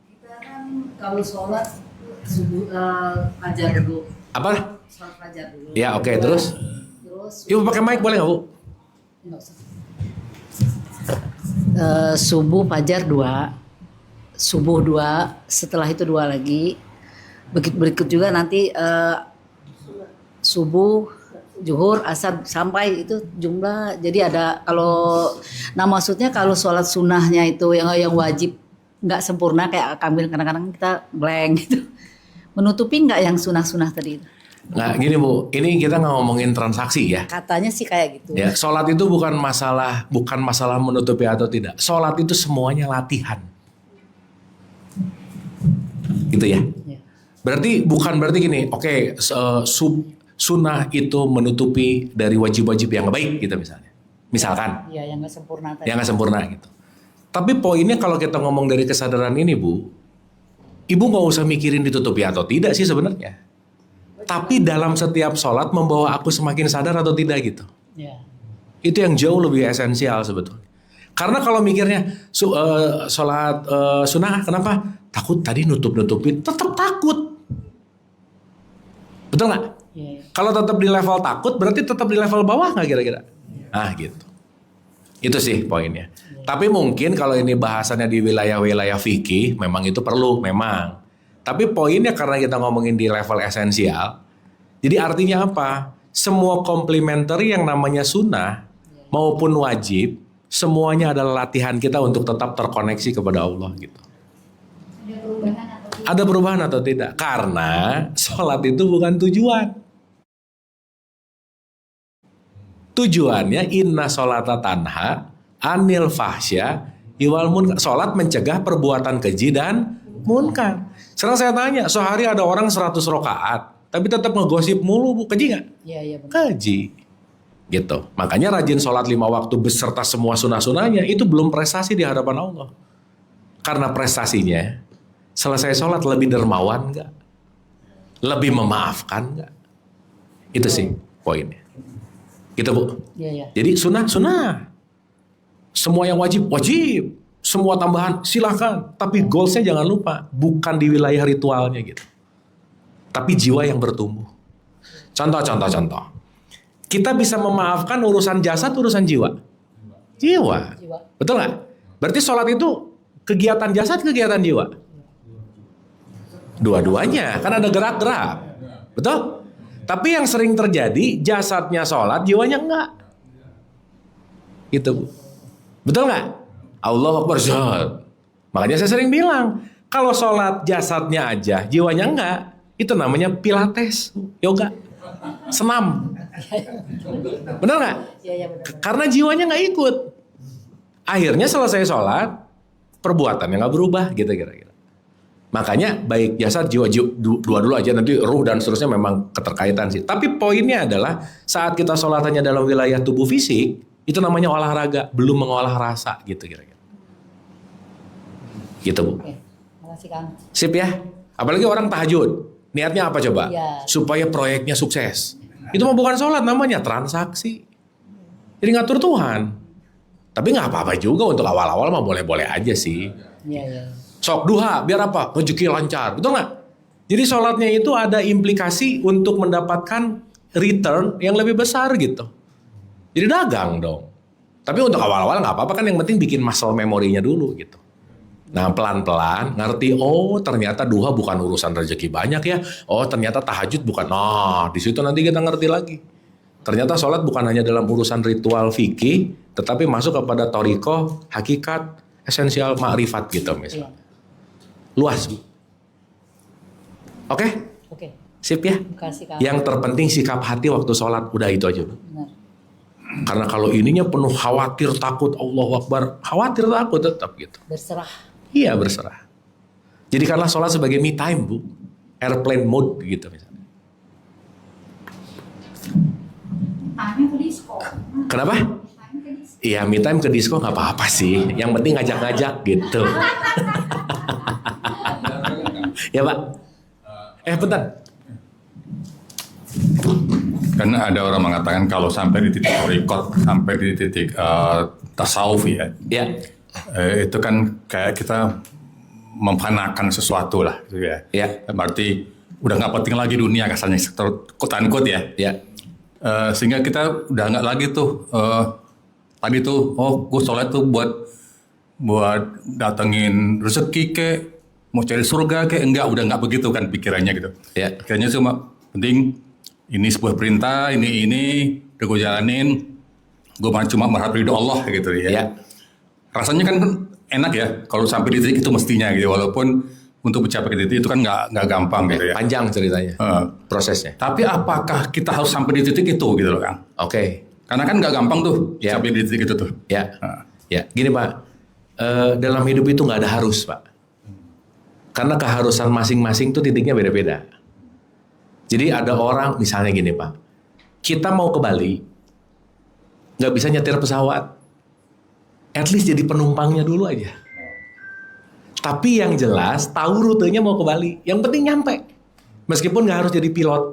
Speaker 5: Kita kan kalau sholat subuh fajar dulu.
Speaker 1: Apa?
Speaker 5: Sholat fajar dulu.
Speaker 1: Ya oke, terus.
Speaker 5: Terus
Speaker 1: Ibu pakai mic boleh nggak Bu?
Speaker 5: nggak usah. Subuh fajar 2, subuh 2, setelah itu 2 lagi. Berikut juga nanti subuh, zuhur, asar sampai itu jumlah. Jadi ada kalau maksudnya kalau sholat sunnahnya itu yang wajib nggak sempurna kayak kami kadang-kadang kita blank gitu. Menutupi nggak yang sunnah-sunnah tadi itu?
Speaker 1: Nah gini Bu, ini kita nggak ngomongin transaksi ya.
Speaker 5: Katanya sih kayak gitu.
Speaker 1: Ya, sholat itu bukan masalah menutupi atau tidak. Sholat itu semuanya latihan. Gitu ya.
Speaker 5: Ya.
Speaker 1: Berarti gini, oke, sunnah itu menutupi dari wajib-wajib yang baik gitu misalnya. Misalkan.
Speaker 5: Iya, yang nggak sempurna tadi.
Speaker 1: Yang nggak sempurna gitu. Tapi poinnya kalau kita ngomong dari kesadaran ini Bu, Ibu nggak usah mikirin ditutupi atau tidak sih sebenarnya. Tapi dalam setiap sholat membawa aku semakin sadar atau tidak gitu.
Speaker 5: Ya.
Speaker 1: Itu yang jauh lebih esensial sebetulnya. Karena kalau mikirnya sholat sunnah kenapa? Takut tadi nutup-nutupin, tetap takut. Betul nggak?
Speaker 5: Ya.
Speaker 1: Kalau tetap di level takut berarti tetap di level bawah nggak kira-kira? Ah gitu. Itu sih poinnya. Tapi mungkin kalau ini bahasannya di wilayah-wilayah fikih memang itu perlu memang. Tapi poinnya karena kita ngomongin di level esensial, jadi artinya apa? Semua komplementari yang namanya sunnah maupun wajib, semuanya adalah latihan kita untuk tetap terkoneksi kepada Allah gitu. Ada perubahan atau tidak? Karena sholat itu bukan tujuan. Tujuannya inna sholata tanha anil fahsya iwal munkar. Sholat mencegah perbuatan keji dan munkar. Sekarang saya tanya, sehari ada orang 100 rakaat, tapi tetap ngegosip mulu, Bu, keji nggak?
Speaker 5: Iya, iya benar.
Speaker 1: Keji. Gitu. Makanya rajin sholat 5 waktu beserta semua sunnah-sunnahnya, itu belum prestasi di hadapan Allah. Karena prestasinya, selesai sholat lebih dermawan nggak? Lebih memaafkan nggak? Itu sih poinnya. Gitu Bu.
Speaker 5: Iya, iya.
Speaker 1: Jadi sunnah. Semua yang wajib, wajib. Semua tambahan, silakan. Tapi goalsnya jangan lupa, bukan di wilayah ritualnya gitu. Tapi jiwa yang bertumbuh. Contoh. Kita bisa memaafkan urusan jasad, urusan jiwa. Jiwa. Betul nggak? Berarti sholat itu kegiatan jasad, kegiatan jiwa. Dua-duanya, kan ada gerak-gerak. Betul? Tapi yang sering terjadi, jasadnya sholat, jiwanya enggak. Gitu, Bu. Betul nggak? Allahu Akbar sholat. Makanya saya sering bilang, kalau sholat jasadnya aja, jiwanya enggak, itu namanya pilates, yoga, senam. Benar nggak? Karena jiwanya nggak ikut. Akhirnya selesai sholat, perbuatannya nggak berubah, gitu kira-kira. Makanya baik jasad, jiwa dua dulu aja, nanti ruh dan seterusnya memang keterkaitan sih. Tapi poinnya adalah saat kita sholat hanya dalam wilayah tubuh fisik, itu namanya olahraga, belum mengolah rasa gitu kira-kira. Gitu, Bu.
Speaker 5: Oke, makasih Kang.
Speaker 1: Sip ya. Apalagi orang tahajud. Niatnya apa coba?
Speaker 5: Iya.
Speaker 1: Supaya proyeknya sukses. Itu mah bukan sholat, namanya transaksi. Jadi ngatur Tuhan. Tapi nggak apa-apa juga untuk awal-awal mah boleh-boleh aja sih.
Speaker 5: Iya.
Speaker 1: Sok duha, biar apa? Rezeki lancar. Betul nggak? Jadi sholatnya itu ada implikasi untuk mendapatkan return yang lebih besar gitu. Jadi dagang dong. Tapi untuk awal-awal nggak apa-apa kan, yang penting bikin muscle memorinya dulu gitu. Nah pelan-pelan ngerti, oh ternyata duha bukan urusan rezeki banyak ya. Oh ternyata tahajud bukan. Nah di situ nanti kita ngerti lagi. Ternyata sholat bukan hanya dalam urusan ritual fikih, tetapi masuk kepada thoriqoh, hakikat, esensial ma'rifat gitu misalnya. Luas, Bu. Oke?
Speaker 5: Oke.
Speaker 1: Sip ya?
Speaker 5: Makasih Kang.
Speaker 1: Yang terpenting sikap hati waktu sholat, udah itu aja, Bu.
Speaker 5: Benar.
Speaker 1: Karena kalau ininya penuh khawatir, takut, Allahu Akbar, khawatir, takut tetap gitu.
Speaker 5: Berserah.
Speaker 1: Iya, berserah. Jadikanlah sholat sebagai me time, Bu. Airplane mode gitu misalnya. Kenapa? Iya, me time ke disco nggak apa-apa sih. Yang penting ngajak-ngajak gitu. Ya, Pak. Bentar.
Speaker 4: Karena ada orang mengatakan kalau sampai di titik rekod, sampai di titik tasawuf ya,
Speaker 1: Ya.
Speaker 4: Itu kan kayak kita memfanakan sesuatu lah, gitu ya.
Speaker 1: Ya.
Speaker 4: Berarti udah nggak penting lagi dunia kasarnya, quote-unquote ya.
Speaker 1: Ya.
Speaker 4: Sehingga kita udah nggak lagi tuh tadi tuh, oh gue sholat tuh buat datengin rezeki ke, mau cari surga ke, udah nggak begitu kan pikirannya gitu.
Speaker 1: Ya.
Speaker 4: Pikirannya cuma penting ini sebuah perintah, ini udah gue jalanin, gue cuma berharap ridho Allah gitu ya.
Speaker 1: Ya.
Speaker 4: Rasanya kan enak ya kalau sampai di titik itu mestinya gitu, walaupun untuk mencapai ke titik itu kan nggak gampang gitu ya.
Speaker 1: Panjang ceritanya. Prosesnya.
Speaker 4: Tapi apakah kita harus sampai di titik itu gitu loh Kang?
Speaker 1: Oke.
Speaker 4: Karena kan nggak gampang tuh
Speaker 1: Ya.
Speaker 4: sampai di titik itu tuh.
Speaker 1: Ya. Ya. Gini, Pak. Dalam hidup itu nggak ada harus, Pak. Karena keharusan masing-masing tuh titiknya beda-beda. Jadi ada orang, misalnya gini Pak, kita mau ke Bali, nggak bisa nyetir pesawat, at least jadi penumpangnya dulu aja. Tapi yang jelas, tahu rutenya mau ke Bali, yang penting nyampe. Meskipun nggak harus jadi pilot,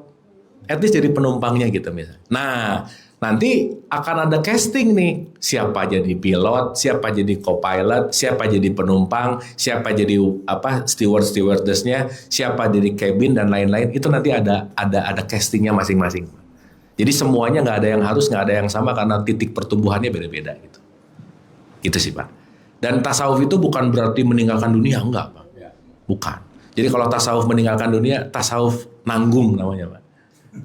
Speaker 1: at least jadi penumpangnya gitu misalnya. Nah, nanti akan ada casting nih, siapa jadi pilot, siapa jadi co-pilot, siapa jadi penumpang, siapa jadi stewardessnya, siapa jadi cabin dan lain-lain. Itu nanti ada castingnya masing-masing. Jadi semuanya nggak ada yang harus, nggak ada yang sama karena titik pertumbuhannya beda-beda gitu. Gitu sih Pak. Dan tasawuf itu bukan berarti meninggalkan dunia, enggak Pak. Bukan. Jadi kalau tasawuf meninggalkan dunia, tasawuf nanggung namanya Pak.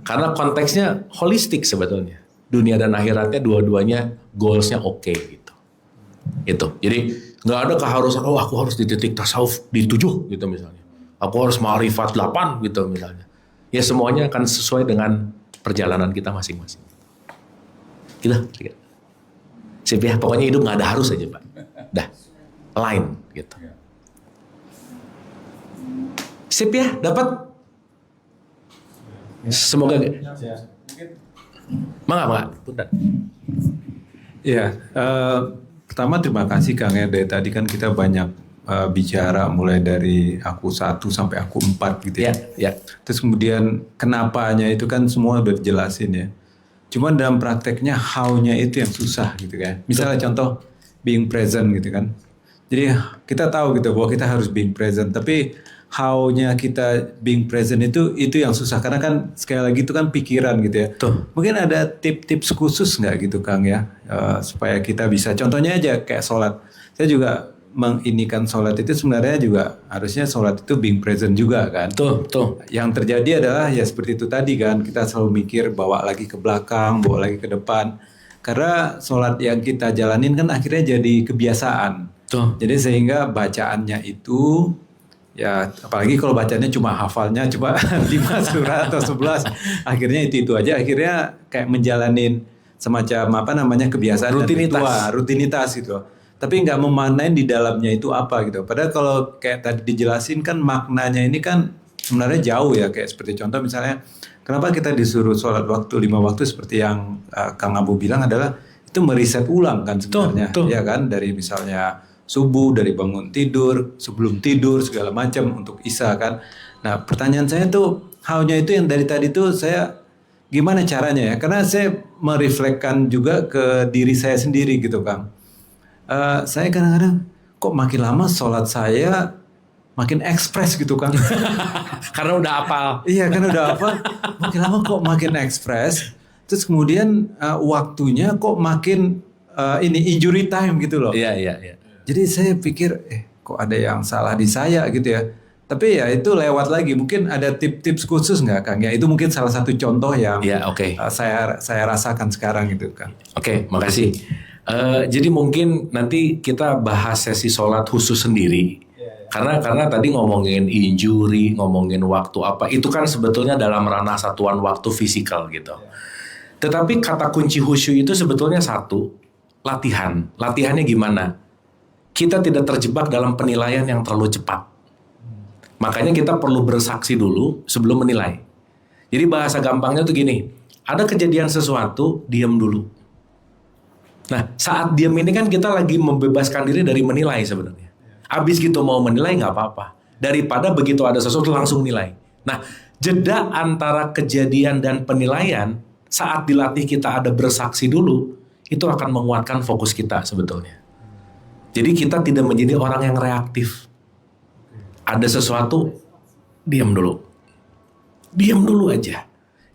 Speaker 1: Karena konteksnya holistik sebetulnya. Dunia dan akhiratnya dua-duanya goalsnya oke gitu. Itu. Jadi nggak ada keharusan, oh aku harus di titik tasawuf di 7 gitu misalnya. Aku harus ma'rifat 8 gitu misalnya. Ya semuanya akan sesuai dengan perjalanan kita masing-masing. Gitu. Sip ya, pokoknya hidup nggak ada harus aja Pak. Dah, line gitu. Sip ya, dapat? Semoga. Mangga. Punten.
Speaker 3: Ya, pertama terima kasih Kang ya. Dari tadi kan kita banyak bicara mulai dari aku 1 sampai aku 4 gitu ya.
Speaker 1: Ya.
Speaker 3: Terus kemudian kenapanya itu kan semua udah dijelasin ya. Cuman dalam prakteknya how-nya itu yang susah gitu kan. Misalnya contoh being present gitu kan. Jadi kita tahu gitu bahwa kita harus being present, tapi how-nya kita being present itu yang susah karena kan sekali lagi itu kan pikiran gitu ya.
Speaker 1: Tuh.
Speaker 3: Mungkin ada tips khusus nggak gitu Kang ya, supaya kita bisa, contohnya aja kayak sholat. Saya juga menginikan sholat itu sebenarnya juga harusnya sholat itu being present juga kan.
Speaker 1: Tuh.
Speaker 3: Yang terjadi adalah ya seperti itu tadi kan, kita selalu mikir bawa lagi ke belakang, bawa lagi ke depan. Karena sholat yang kita jalanin kan akhirnya jadi kebiasaan.
Speaker 1: Tuh.
Speaker 3: Jadi sehingga bacaannya itu ya, apalagi kalau bacanya cuma hafalnya cuma 5 surat atau 11, akhirnya itu aja, akhirnya kayak menjalanin semacam apa namanya kebiasaan
Speaker 1: Rutinitas.
Speaker 3: dan rutinitas gitu. Tapi nggak memaknain di dalamnya itu apa gitu. Padahal kalau kayak tadi dijelasin kan maknanya ini kan sebenarnya jauh ya, kayak seperti contoh misalnya kenapa kita disuruh sholat waktu 5 waktu seperti yang Kang Abu bilang adalah itu meriset ulang kan sebenarnya,
Speaker 1: Tuh.
Speaker 3: ya kan, dari misalnya subuh, dari bangun tidur, sebelum tidur segala macam untuk Isya kan. Nah pertanyaan saya tuh how-nya itu yang dari tadi tuh saya gimana caranya ya? Karena saya merefleksikan juga ke diri saya sendiri gitu Kang. Saya kadang-kadang kok makin lama sholat saya makin ekspres gitu Kang.
Speaker 1: Karena udah apal.
Speaker 3: Iya kan udah apa? Makin lama kok makin ekspres. Terus kemudian waktunya kok makin ini injury time gitu loh.
Speaker 1: Iya.
Speaker 3: Jadi saya pikir, kok ada yang salah di saya gitu ya. Tapi ya itu lewat lagi. Mungkin ada tips khusus nggak Kang? Ya itu mungkin salah satu contoh yang
Speaker 1: Ya, oke.
Speaker 3: saya rasakan sekarang gitu Kang.
Speaker 1: Oke, makasih. Jadi mungkin nanti kita bahas sesi sholat khusus sendiri. Karena tadi ngomongin injury, ngomongin waktu apa, itu kan sebetulnya dalam ranah satuan waktu fisikal gitu. Tetapi kata kunci khusyuk itu sebetulnya satu, latihan. Latihannya gimana? Kita tidak terjebak dalam penilaian yang terlalu cepat. Makanya kita perlu bersaksi dulu sebelum menilai. Jadi bahasa gampangnya tuh gini, ada kejadian sesuatu, diam dulu. Nah, saat diam ini kan kita lagi membebaskan diri dari menilai sebenarnya. Abis gitu mau menilai nggak apa-apa. Daripada begitu ada sesuatu langsung nilai. Nah, jeda antara kejadian dan penilaian, saat dilatih kita ada bersaksi dulu, itu akan menguatkan fokus kita sebetulnya. Jadi kita tidak menjadi orang yang reaktif. Ada sesuatu, diam dulu. Diam dulu aja.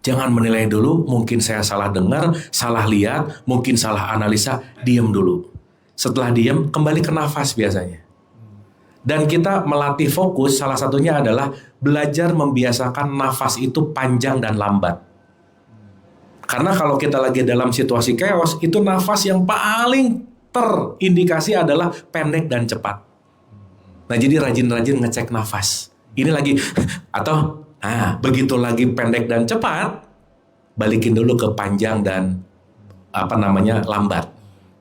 Speaker 1: Jangan menilai dulu, mungkin saya salah dengar, salah lihat, mungkin salah analisa, diam dulu. Setelah diam, kembali ke nafas biasanya. Dan kita melatih fokus, salah satunya adalah belajar membiasakan nafas itu panjang dan lambat. Karena kalau kita lagi dalam situasi chaos, itu nafas yang paling terindikasi adalah pendek dan cepat. Nah, jadi rajin-rajin ngecek nafas. Ini lagi, atau begitu lagi pendek dan cepat, balikin dulu ke panjang dan lambat.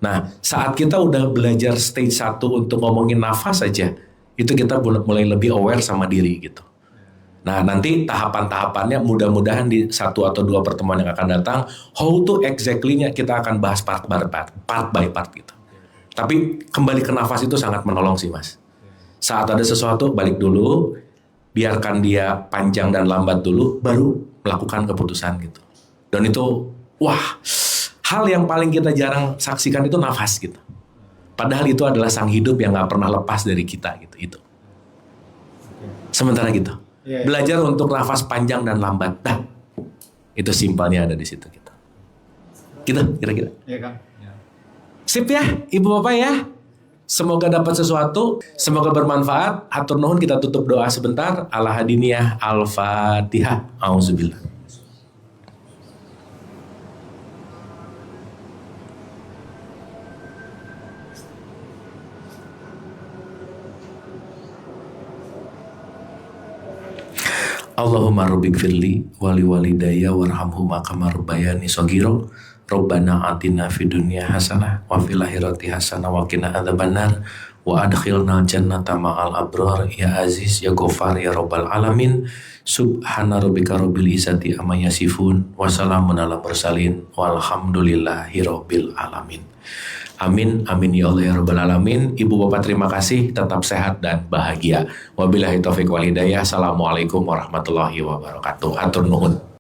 Speaker 1: Nah, saat kita udah belajar stage 1 untuk ngomongin nafas aja, itu kita mulai lebih aware sama diri gitu. Nah, nanti tahapan-tahapannya mudah-mudahan di 1 atau 2 pertemuan yang akan datang, how to exactly-nya kita akan bahas part by part gitu. Tapi kembali ke nafas itu sangat menolong sih Mas. Saat ada sesuatu, balik dulu, biarkan dia panjang dan lambat dulu, baru melakukan keputusan gitu. Dan itu, hal yang paling kita jarang saksikan itu nafas gitu. Padahal itu adalah sang hidup yang gak pernah lepas dari kita gitu. Itu. Sementara gitu. Belajar untuk nafas panjang dan lambat. Nah, itu simpelnya ada di situ gitu. Gitu kira-kira.
Speaker 3: Iya Kang.
Speaker 1: Sip ya, Ibu Bapak ya. Semoga dapat sesuatu, semoga bermanfaat. Hatur nuhun, kita tutup doa sebentar. Ala hadiniyah, Al-Fatihah. Auzubillah. Allahumma rabbik firli wali walidayya warhamhuma kama rabbayani shaghira. Rabbana atina fid dunya hasanah wa fil akhirati hasanah wa qina adzabannar wa adkhilna jannata ma'al abrar ya aziz ya ghafar ya rabbal alamin. Subhana rabbika rabbil izzati amma yasifun wa salamun alal mursalin walhamdulillahi rabbil alamin. Amin, amin ya Allah ya rabbal alamin. Ibu bapak terima kasih, tetap sehat dan bahagia. Wabillahi taufiq wal hidayah. Assalamualaikum warahmatullahi wabarakatuh. Hatur nuhun.